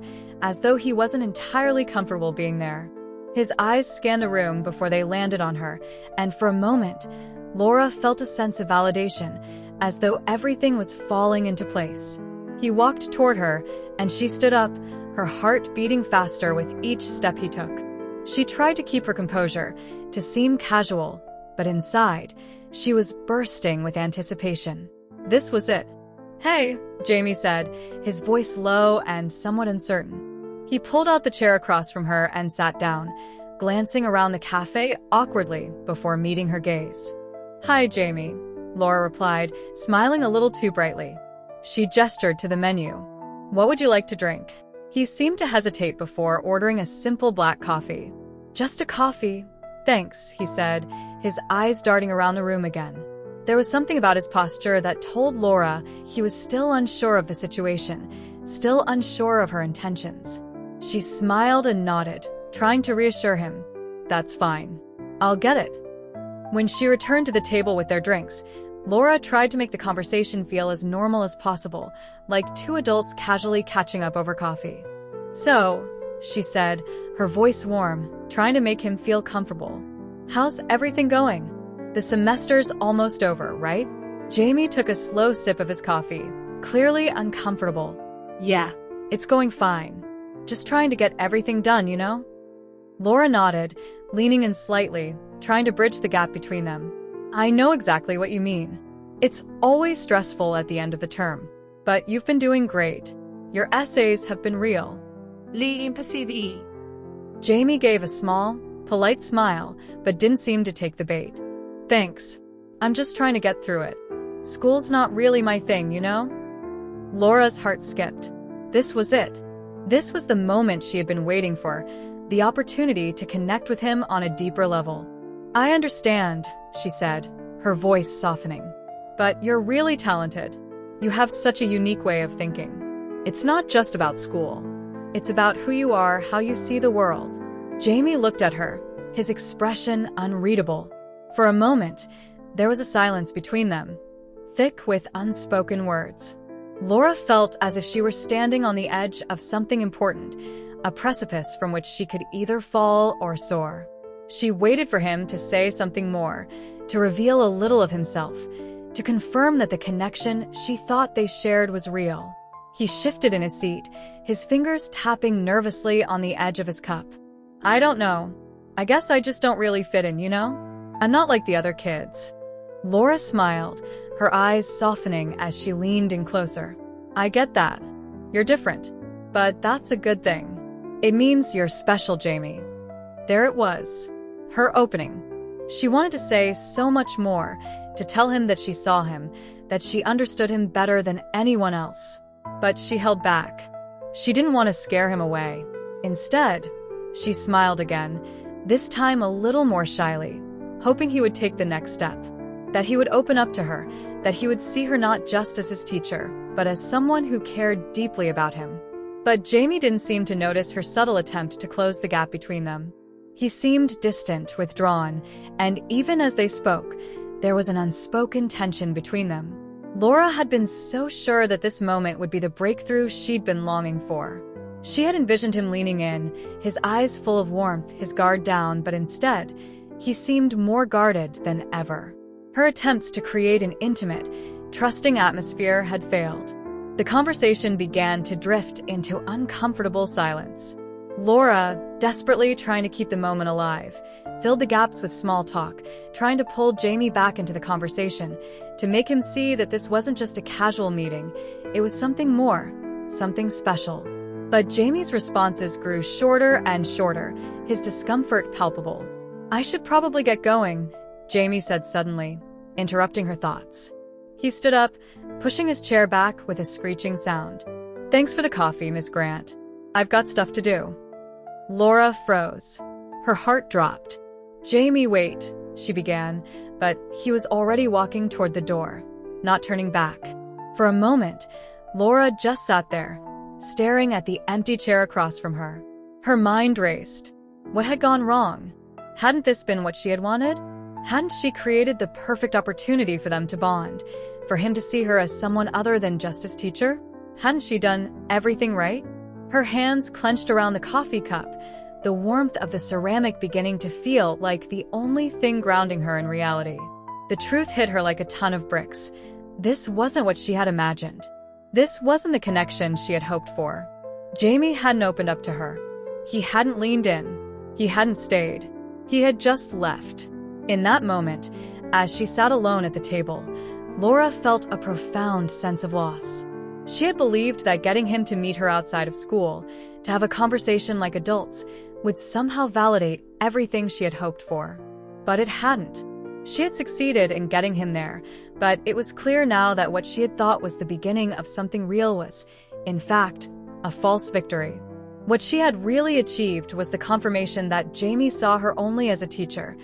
as though he wasn't entirely comfortable being there. His eyes scanned the room before they landed on her, and for a moment, Laura felt a sense of validation, as though everything was falling into place. He walked toward her, and she stood up, her heart beating faster with each step he took. She tried to keep her composure, to seem casual, but inside, she was bursting with anticipation. This was it. "Hey," Jamie said, his voice low and somewhat uncertain. He pulled out the chair across from her and sat down, glancing around the cafe awkwardly before meeting her gaze. "Hi, Jamie. Laura replied, smiling a little too brightly. She gestured to the menu. What would you like to drink? He seemed to hesitate before ordering a simple black coffee. Just a coffee, thanks, he said, his eyes darting around the room again. There was something about his posture that told Laura he was still unsure of the situation, still unsure of her intentions. She smiled and nodded, trying to reassure him. That's fine. I'll get it. When she returned to the table with their drinks, Laura tried to make the conversation feel as normal as possible, like two adults casually catching up over coffee. So, she said, her voice warm, trying to make him feel comfortable. How's everything going? The semester's almost over, right? Jamie took a slow sip of his coffee, clearly uncomfortable. Yeah, it's going fine. Just trying to get everything done, you know? Laura nodded, leaning in slightly, trying to bridge the gap between them. I know exactly what you mean. It's always stressful at the end of the term, but you've been doing great. Your essays have been real. Invasive. Jamie gave a small, polite smile, but didn't seem to take the bait. Thanks. I'm just trying to get through it. School's not really my thing, you know? Laura's heart skipped. This was it. This was the moment she had been waiting for, the opportunity to connect with him on a deeper level. I understand, she said, her voice softening. But you're really talented. You have such a unique way of thinking. It's not just about school. It's about who you are, how you see the world. Jamie looked at her, his expression unreadable. For a moment, there was a silence between them, thick with unspoken words. Laura felt as if she were standing on the edge of something important, a precipice from which she could either fall or soar. She waited for him to say something more, to reveal a little of himself, to confirm that the connection she thought they shared was real. He shifted in his seat, his fingers tapping nervously on the edge of his cup. I don't know. I guess I just don't really fit in, you know? I'm not like the other kids. Laura smiled, her eyes softening as she leaned in closer. I get that. You're different. But that's a good thing. It means you're special, Jamie. There it was. Her opening. She wanted to say so much more, to tell him that she saw him, that she understood him better than anyone else. But she held back. She didn't want to scare him away. Instead, she smiled again, this time a little more shyly, hoping he would take the next step, that he would open up to her, that he would see her not just as his teacher, but as someone who cared deeply about him. But Jamie didn't seem to notice her subtle attempt to close the gap between them. He seemed distant, withdrawn, and even as they spoke, there was an unspoken tension between them. Laura had been so sure that this moment would be the breakthrough she'd been longing for. She had envisioned him leaning in, his eyes full of warmth, his guard down, but instead, he seemed more guarded than ever. Her attempts to create an intimate, trusting atmosphere had failed. The conversation began to drift into uncomfortable silence. Laura, desperately trying to keep the moment alive, filled the gaps with small talk, trying to pull Jamie back into the conversation, to make him see that this wasn't just a casual meeting, it was something more, something special. But Jamie's responses grew shorter and shorter, his discomfort palpable. I should probably get going, Jamie said suddenly, interrupting her thoughts. He stood up, pushing his chair back with a screeching sound. Thanks for the coffee, Miss Grant. I've got stuff to do. Laura froze. Her heart dropped. Jamie, wait, she began, but he was already walking toward the door, not turning back. For a moment, Laura just sat there, staring at the empty chair across from her. Her mind raced. What had gone wrong? Hadn't this been what she had wanted? Hadn't she created the perfect opportunity for them to bond, for him to see her as someone other than just his teacher? Hadn't she done everything right? Her hands clenched around the coffee cup, the warmth of the ceramic beginning to feel like the only thing grounding her in reality. The truth hit her like a ton of bricks. This wasn't what she had imagined. This wasn't the connection she had hoped for. Jamie hadn't opened up to her. He hadn't leaned in. He hadn't stayed. He had just left. In that moment, as she sat alone at the table, Laura felt a profound sense of loss. She had believed that getting him to meet her outside of school, to have a conversation like adults, would somehow validate everything she had hoped for. But it hadn't. She had succeeded in getting him there, But it was clear now that what she had thought was the beginning of something real was, in fact, a false victory. What she had really achieved was the confirmation that Jamie saw her only as a teacher,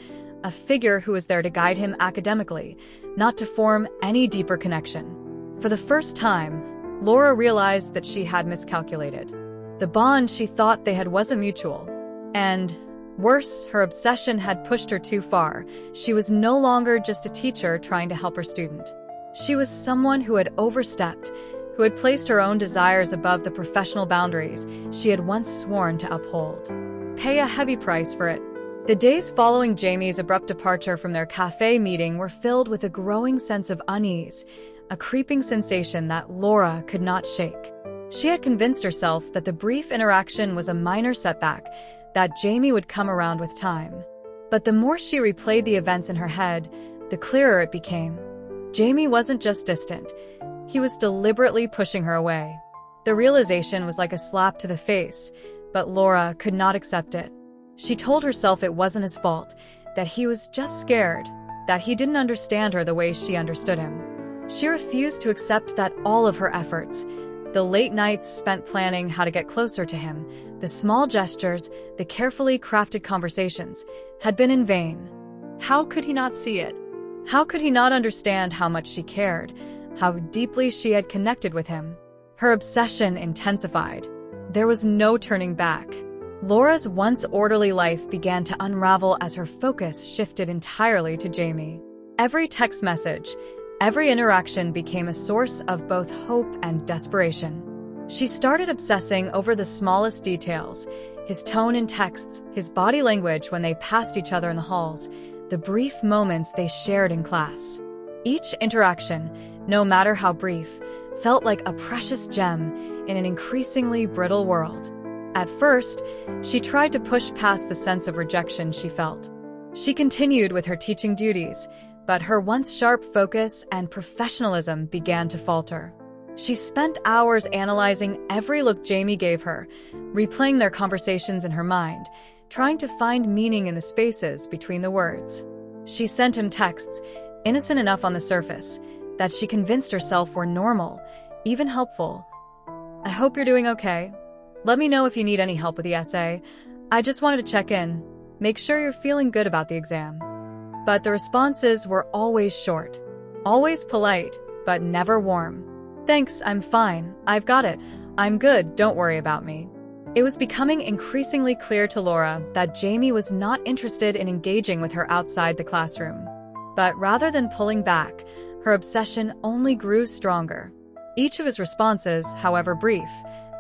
a figure who was there to guide him academically, not to form any deeper connection. For the first time, Laura realized that she had miscalculated. The bond she thought they had wasn't mutual. And, worse, her obsession had pushed her too far. She was no longer just a teacher trying to help her student. She was someone who had overstepped, who had placed her own desires above the professional boundaries she had once sworn to uphold. Pay a heavy price for it. The days following Jamie's abrupt departure from their cafe meeting were filled with a growing sense of unease, a creeping sensation that Laura could not shake. She had convinced herself that the brief interaction was a minor setback, that Jamie would come around with time. But the more she replayed the events in her head, the clearer it became. Jamie wasn't just distant. He was deliberately pushing her away. The realization was like a slap to the face, but Laura could not accept it. She told herself it wasn't his fault, that he was just scared, that he didn't understand her the way she understood him. She refused to accept that all of her efforts, the late nights spent planning how to get closer to him, the small gestures, the carefully crafted conversations, had been in vain. How could he not see it? How could he not understand how much she cared, how deeply she had connected with him? Her obsession intensified. There was no turning back. Laura's once orderly life began to unravel as her focus shifted entirely to Jamie. Every text message, every interaction became a source of both hope and desperation. She started obsessing over the smallest details, his tone in texts, his body language when they passed each other in the halls, the brief moments they shared in class. Each interaction, no matter how brief, felt like a precious gem in an increasingly brittle world. At first, she tried to push past the sense of rejection she felt. She continued with her teaching duties, but her once sharp focus and professionalism began to falter. She spent hours analyzing every look Jamie gave her, replaying their conversations in her mind, trying to find meaning in the spaces between the words. She sent him texts, innocent enough on the surface, that she convinced herself were normal, even helpful. "I hope you're doing okay. Let me know if you need any help with the essay. I just wanted to check in. Make sure you're feeling good about the exam." But the responses were always short, always polite, but never warm. "Thanks, I'm fine. I've got it. I'm good, don't worry about me." It was becoming increasingly clear to Laura that Jamie was not interested in engaging with her outside the classroom. But rather than pulling back, her obsession only grew stronger. Each of his responses, however brief,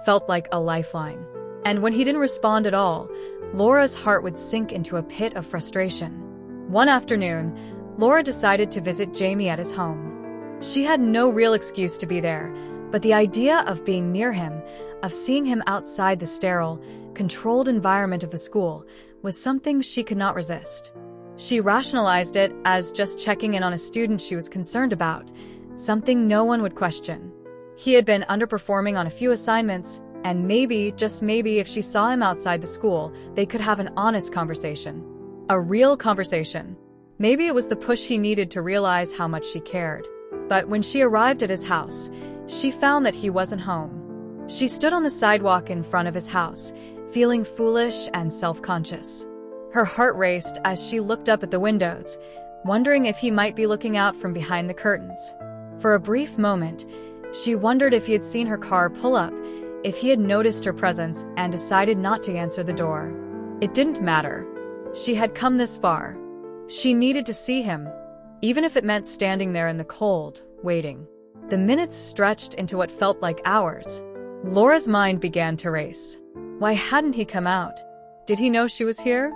felt like a lifeline. And when he didn't respond at all, Laura's heart would sink into a pit of frustration. One afternoon, Laura decided to visit Jamie at his home. She had no real excuse to be there, but the idea of being near him, of seeing him outside the sterile, controlled environment of the school, was something she could not resist. She rationalized it as just checking in on a student she was concerned about, something no one would question. He had been underperforming on a few assignments, and maybe, just maybe, if she saw him outside the school, they could have an honest conversation. A real conversation. Maybe it was the push he needed to realize how much she cared. But when she arrived at his house, she found that he wasn't home. She stood on the sidewalk in front of his house, feeling foolish and self-conscious. Her heart raced as she looked up at the windows, wondering if he might be looking out from behind the curtains. For a brief moment, she wondered if he had seen her car pull up, if he had noticed her presence and decided not to answer the door. It didn't matter. She had come this far. She needed to see him, even if it meant standing there in the cold, waiting. The minutes stretched into what felt like hours. Laura's mind began to race. Why hadn't he come out? Did he know she was here?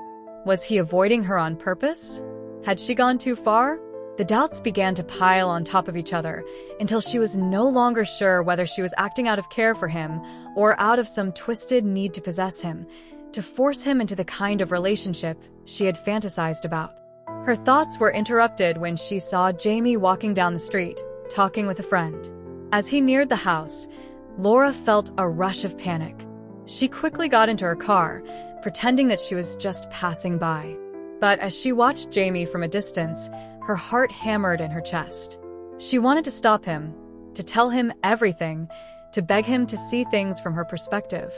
Was he avoiding her on purpose? Had she gone too far? The doubts began to pile on top of each other until she was no longer sure whether she was acting out of care for him or out of some twisted need to possess him, to force him into the kind of relationship she had fantasized about. Her thoughts were interrupted when she saw Jamie walking down the street, talking with a friend. As he neared the house, Laura felt a rush of panic. She quickly got into her car, pretending that she was just passing by. But as she watched Jamie from a distance, her heart hammered in her chest. She wanted to stop him, to tell him everything, to beg him to see things from her perspective.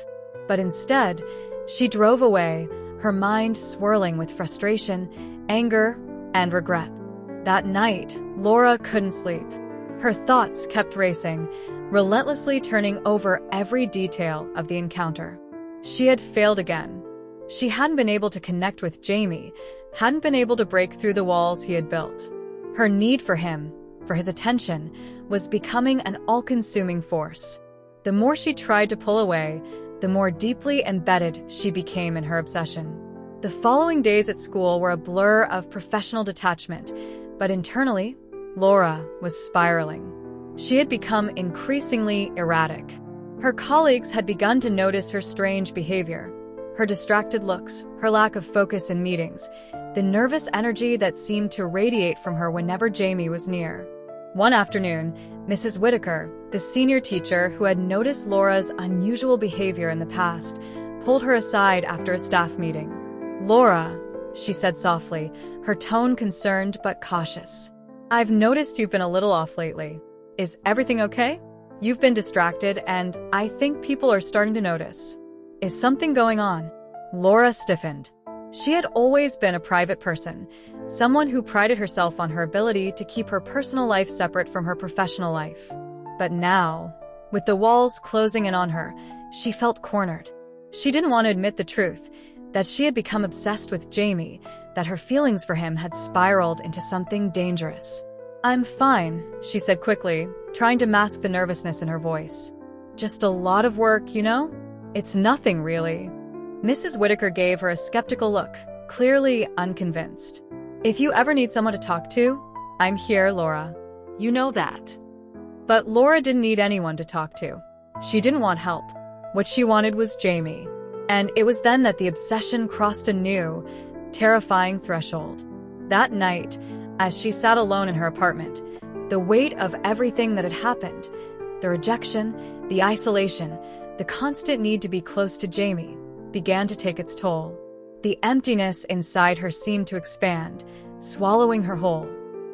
But instead, she drove away, her mind swirling with frustration, anger, and regret. That night, Laura couldn't sleep. Her thoughts kept racing, relentlessly turning over every detail of the encounter. She had failed again. She hadn't been able to connect with Jamie, hadn't been able to break through the walls he had built. Her need for him, for his attention, was becoming an all-consuming force. The more she tried to pull away, the more deeply embedded she became in her obsession. The following days at school were a blur of professional detachment, but internally, Laura was spiraling. She had become increasingly erratic. Her colleagues had begun to notice her strange behavior, her distracted looks, her lack of focus in meetings, the nervous energy that seemed to radiate from her whenever Jamie was near. One afternoon, Mrs. Whitaker, the senior teacher who had noticed Laura's unusual behavior in the past, pulled her aside after a staff meeting. "Laura," she said softly, her tone concerned but cautious. "I've noticed you've been a little off lately. Is everything okay? You've been distracted, and I think people are starting to notice. Is something going on?" Laura stiffened. She had always been a private person, someone who prided herself on her ability to keep her personal life separate from her professional life. But now, with the walls closing in on her, she felt cornered. She didn't want to admit the truth, that she had become obsessed with Jamie, that her feelings for him had spiraled into something dangerous. "I'm fine," she said quickly, trying to mask the nervousness in her voice. "Just a lot of work, you know? It's nothing, really." Mrs. Whitaker gave her a skeptical look, clearly unconvinced. "If you ever need someone to talk to, I'm here, Laura." You know that. But Laura didn't need anyone to talk to. She didn't want help. What she wanted was Jamie. And it was then that the obsession crossed a new, terrifying threshold. That night, as she sat alone in her apartment, the weight of everything that had happened, the rejection, the isolation, the constant need to be close to Jamie, began to take its toll. The emptiness inside her seemed to expand, swallowing her whole.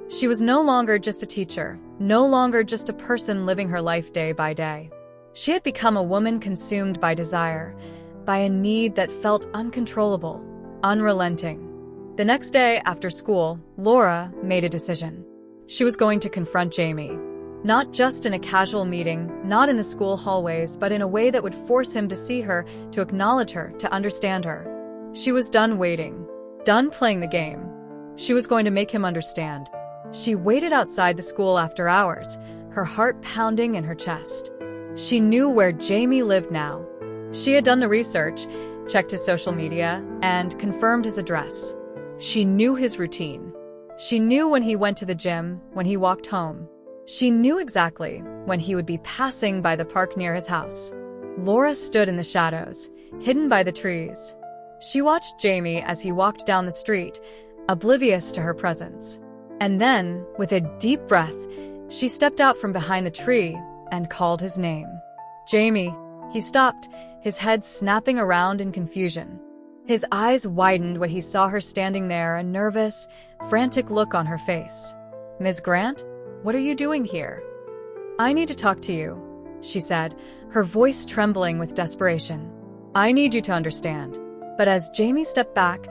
She was no longer just a teacher, no longer just a person living her life day by day. She had become a woman consumed by desire, by a need that felt uncontrollable, unrelenting. The next day after school, Laura made a decision. She was going to confront Jamie. Not just in a casual meeting, not in the school hallways, but in a way that would force him to see her, to acknowledge her, to understand her. She was done waiting, done playing the game. She was going to make him understand. She waited outside the school after hours, her heart pounding in her chest. She knew where Jamie lived now. She had done the research, checked his social media, and confirmed his address. She knew his routine. She knew when he went to the gym, when he walked home. She knew exactly when he would be passing by the park near his house. Laura stood in the shadows, hidden by the trees. She watched Jamie as he walked down the street, oblivious to her presence. And then, with a deep breath, she stepped out from behind the tree and called his name. "Jamie." He stopped, his head snapping around in confusion. His eyes widened when he saw her standing there, a nervous, frantic look on her face. "Ms. Grant? What are you doing here?" "I need to talk to you," she said, her voice trembling with desperation. "I need you to understand." But as Jamie stepped back,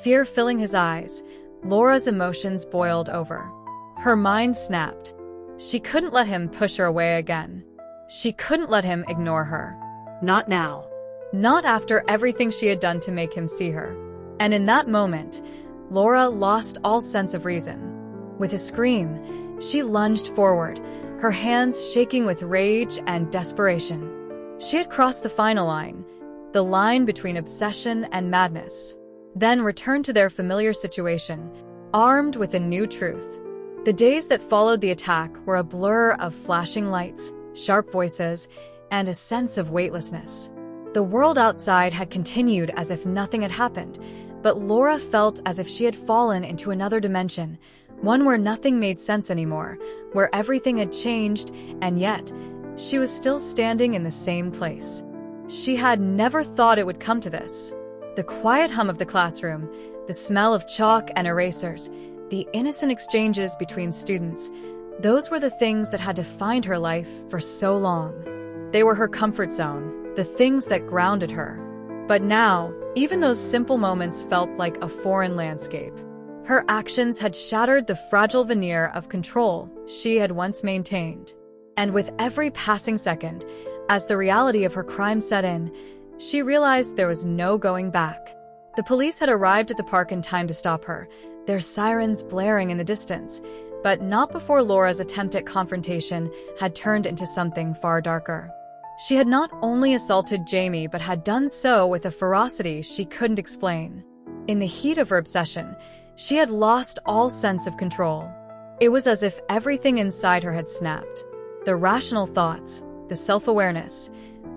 fear filling his eyes, Laura's emotions boiled over. Her mind snapped. She couldn't let him push her away again. She couldn't let him ignore her. Not now. Not after everything she had done to make him see her. And in that moment, Laura lost all sense of reason. With a scream, she lunged forward, her hands shaking with rage and desperation. She had crossed the final line, the line between obsession and madness, then returned to their familiar situation, armed with a new truth. The days that followed the attack were a blur of flashing lights, sharp voices, and a sense of weightlessness. The world outside had continued as if nothing had happened, but Laura felt as if she had fallen into another dimension, one where nothing made sense anymore, where everything had changed, and yet, she was still standing in the same place. She had never thought it would come to this. The quiet hum of the classroom, the smell of chalk and erasers, the innocent exchanges between students, Those were the things that had defined her life for so long. They were her comfort zone, the things that grounded her. But now, even those simple moments felt like a foreign landscape. Her actions had shattered the fragile veneer of control she had once maintained. And with every passing second, as the reality of her crime set in, she realized there was no going back. The police had arrived at the park in time to stop her, their sirens blaring in the distance, but not before Laura's attempt at confrontation had turned into something far darker. She had not only assaulted Jamie but had done so with a ferocity she couldn't explain. In the heat of her obsession, she had lost all sense of control. It was as if everything inside her had snapped. The rational thoughts, the self-awareness,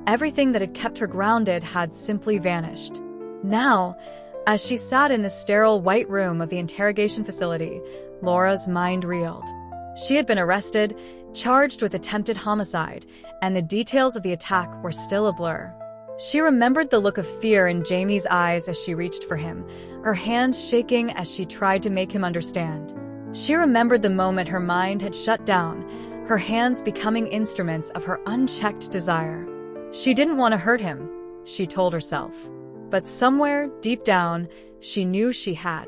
everything that had kept her grounded had simply vanished. Now, as she sat in the sterile white room of the interrogation facility, Laura's mind reeled. She had been arrested, charged with attempted homicide, and the details of the attack were still a blur. She remembered the look of fear in Jamie's eyes as she reached for him, her hands shaking as she tried to make him understand. She remembered the moment her mind had shut down, her hands becoming instruments of her unchecked desire. She didn't want to hurt him, she told herself. But somewhere, deep down, she knew she had.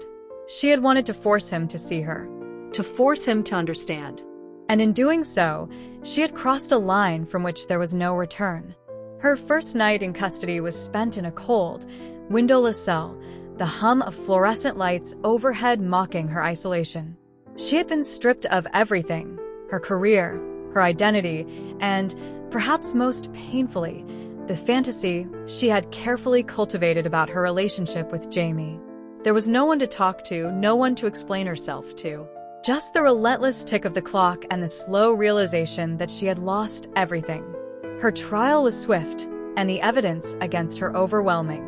She had wanted to force him to see her. To force him to understand. And in doing so, she had crossed a line from which there was no return. Her first night in custody was spent in a cold, windowless cell, the hum of fluorescent lights overhead mocking her isolation. She had been stripped of everything, her career, her identity, and, perhaps most painfully, the fantasy she had carefully cultivated about her relationship with Jamie. There was no one to talk to, no one to explain herself to. Just the relentless tick of the clock and the slow realization that she had lost everything. Her trial was swift, and the evidence against her overwhelming.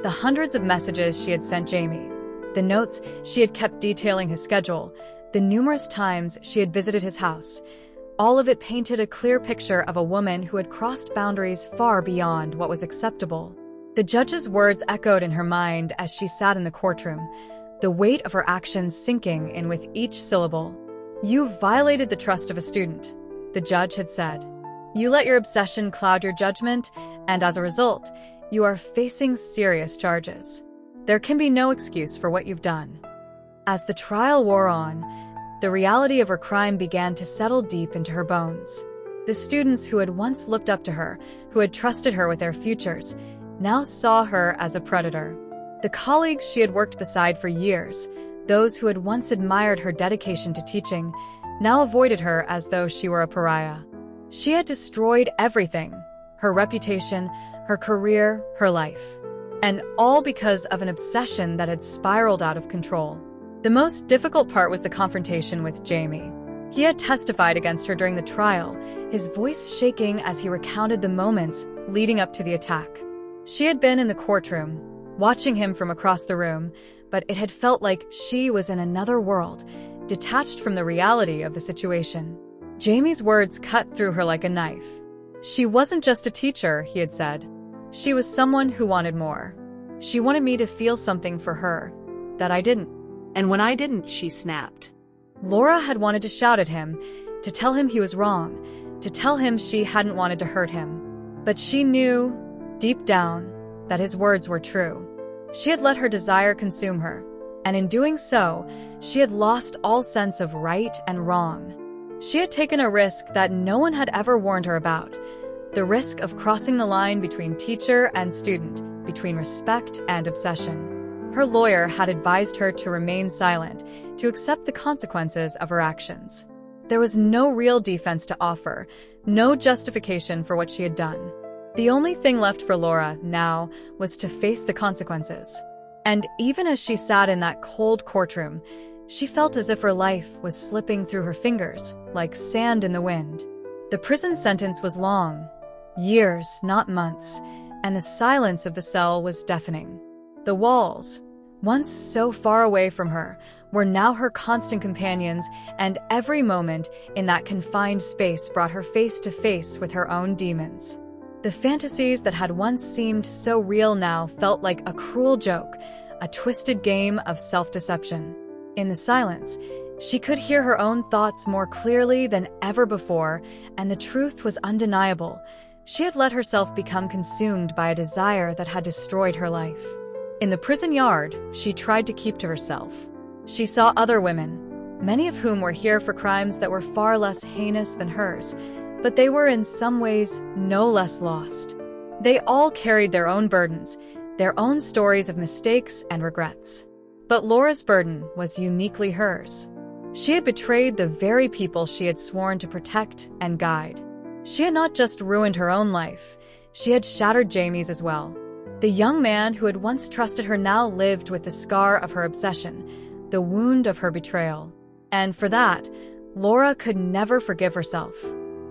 The hundreds of messages she had sent Jamie, the notes she had kept detailing his schedule, the numerous times she had visited his house, all of it painted a clear picture of a woman who had crossed boundaries far beyond what was acceptable. The judge's words echoed in her mind as she sat in the courtroom, the weight of her actions sinking in with each syllable. "You've violated the trust of a student," the judge had said. "You let your obsession cloud your judgment, and as a result, you are facing serious charges. There can be no excuse for what you've done." As the trial wore on, the reality of her crime began to settle deep into her bones. The students who had once looked up to her, who had trusted her with their futures, now saw her as a predator. The colleagues she had worked beside for years, those who had once admired her dedication to teaching, now avoided her as though she were a pariah. She had destroyed everything, her reputation, her career, her life. And all because of an obsession that had spiraled out of control. The most difficult part was the confrontation with Jamie. He had testified against her during the trial, his voice shaking as he recounted the moments leading up to the attack. She had been in the courtroom, watching him from across the room, but it had felt like she was in another world, detached from the reality of the situation. Jamie's words cut through her like a knife. She wasn't just a teacher, he had said. She was someone who wanted more. She wanted me to feel something for her that I didn't. And when I didn't, she snapped. Laura had wanted to shout at him, to tell him he was wrong, to tell him she hadn't wanted to hurt him. But she knew, deep down, that his words were true. She had let her desire consume her, and in doing so, she had lost all sense of right and wrong. She had taken a risk that no one had ever warned her about, the risk of crossing the line between teacher and student, between respect and obsession. Her lawyer had advised her to remain silent, to accept the consequences of her actions. There was no real defense to offer, no justification for what she had done. The only thing left for Laura now was to face the consequences. And even as she sat in that cold courtroom, she felt as if her life was slipping through her fingers, like sand in the wind. The prison sentence was long, years, not months, and the silence of the cell was deafening. The walls, once so far away from her, were now her constant companions, and every moment in that confined space brought her face to face with her own demons. The fantasies that had once seemed so real now felt like a cruel joke, a twisted game of self-deception. In the silence, She could hear her own thoughts more clearly than ever before, and the truth was undeniable. She had let herself become consumed by a desire that had destroyed her life. In the prison yard, she tried to keep to herself. She saw other women, many of whom were here for crimes that were far less heinous than hers, but they were in some ways no less lost. They all carried their own burdens, their own stories of mistakes and regrets. But Laura's burden was uniquely hers. She had betrayed the very people she had sworn to protect and guide. She had not just ruined her own life, she had shattered Jamie's as well. The young man who had once trusted her now lived with the scar of her obsession, the wound of her betrayal. And for that, Laura could never forgive herself.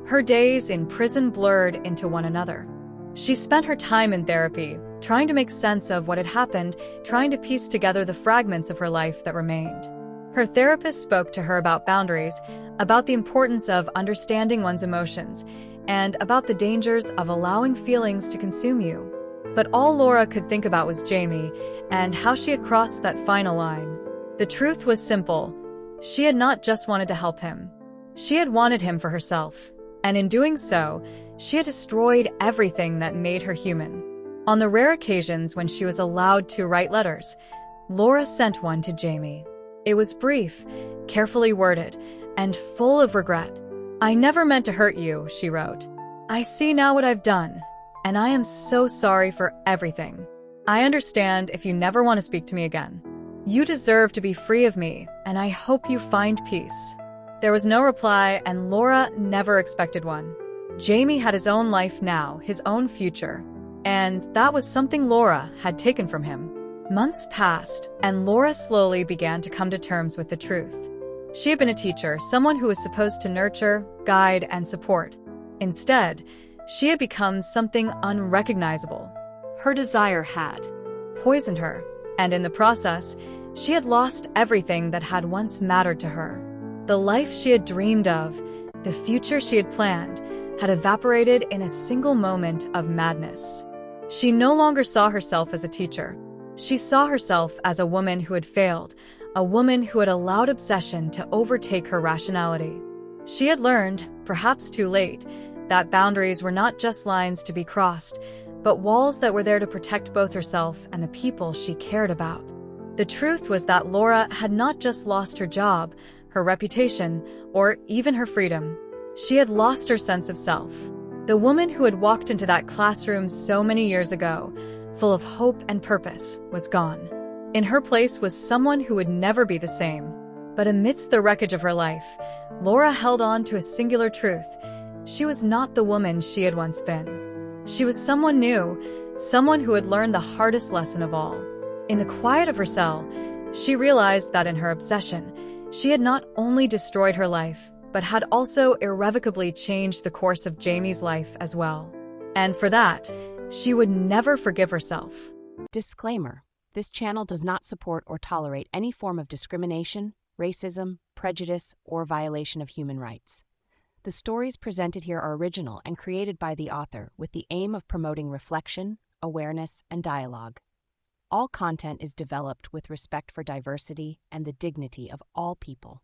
Her days in prison blurred into one another. She spent her time in therapy, trying to make sense of what had happened, trying to piece together the fragments of her life that remained. Her therapist spoke to her about boundaries, about the importance of understanding one's emotions, and about the dangers of allowing feelings to consume you. But all Laura could think about was Jamie and how she had crossed that final line. The truth was simple. She had not just wanted to help him. She had wanted him for herself, and in doing so, she had destroyed everything that made her human. On the rare occasions when she was allowed to write letters, Laura sent one to Jamie. It was brief, carefully worded, and full of regret. "I never meant to hurt you," she wrote. "I see now what I've done, and I am so sorry for everything. I understand if you never want to speak to me again. You deserve to be free of me, and I hope you find peace." There was no reply, and Laura never expected one. Jamie had his own life now, his own future, and that was something Laura had taken from him. Months passed, and Laura slowly began to come to terms with the truth. She had been a teacher, someone who was supposed to nurture, guide, and support. Instead, she had become something unrecognizable. Her desire had Poisoned her, and in the process, she had lost everything that had once mattered to her. The life she had dreamed of, the future she had planned, had evaporated in a single moment of madness. She no longer saw herself as a teacher. She saw herself as a woman who had failed, a woman who had allowed obsession to overtake her rationality. She had learned, perhaps too late, that boundaries were not just lines to be crossed, but walls that were there to protect both herself and the people she cared about. The truth was that Laura had not just lost her job, her reputation, or even her freedom. She had lost her sense of self. The woman who had walked into that classroom so many years ago, full of hope and purpose, was gone. In her place was someone who would never be the same. But amidst the wreckage of her life, Laura held on to a singular truth. She was not the woman she had once been. She was someone new, someone who had learned the hardest lesson of all. In the quiet of her cell, she realized that in her obsession, she had not only destroyed her life, but had also irrevocably changed the course of Jamie's life as well. And for that, she would never forgive herself. Disclaimer: this channel does not support or tolerate any form of discrimination, racism, prejudice, or violation of human rights. The stories presented here are original and created by the author with the aim of promoting reflection, awareness, and dialogue. All content is developed with respect for diversity and the dignity of all people.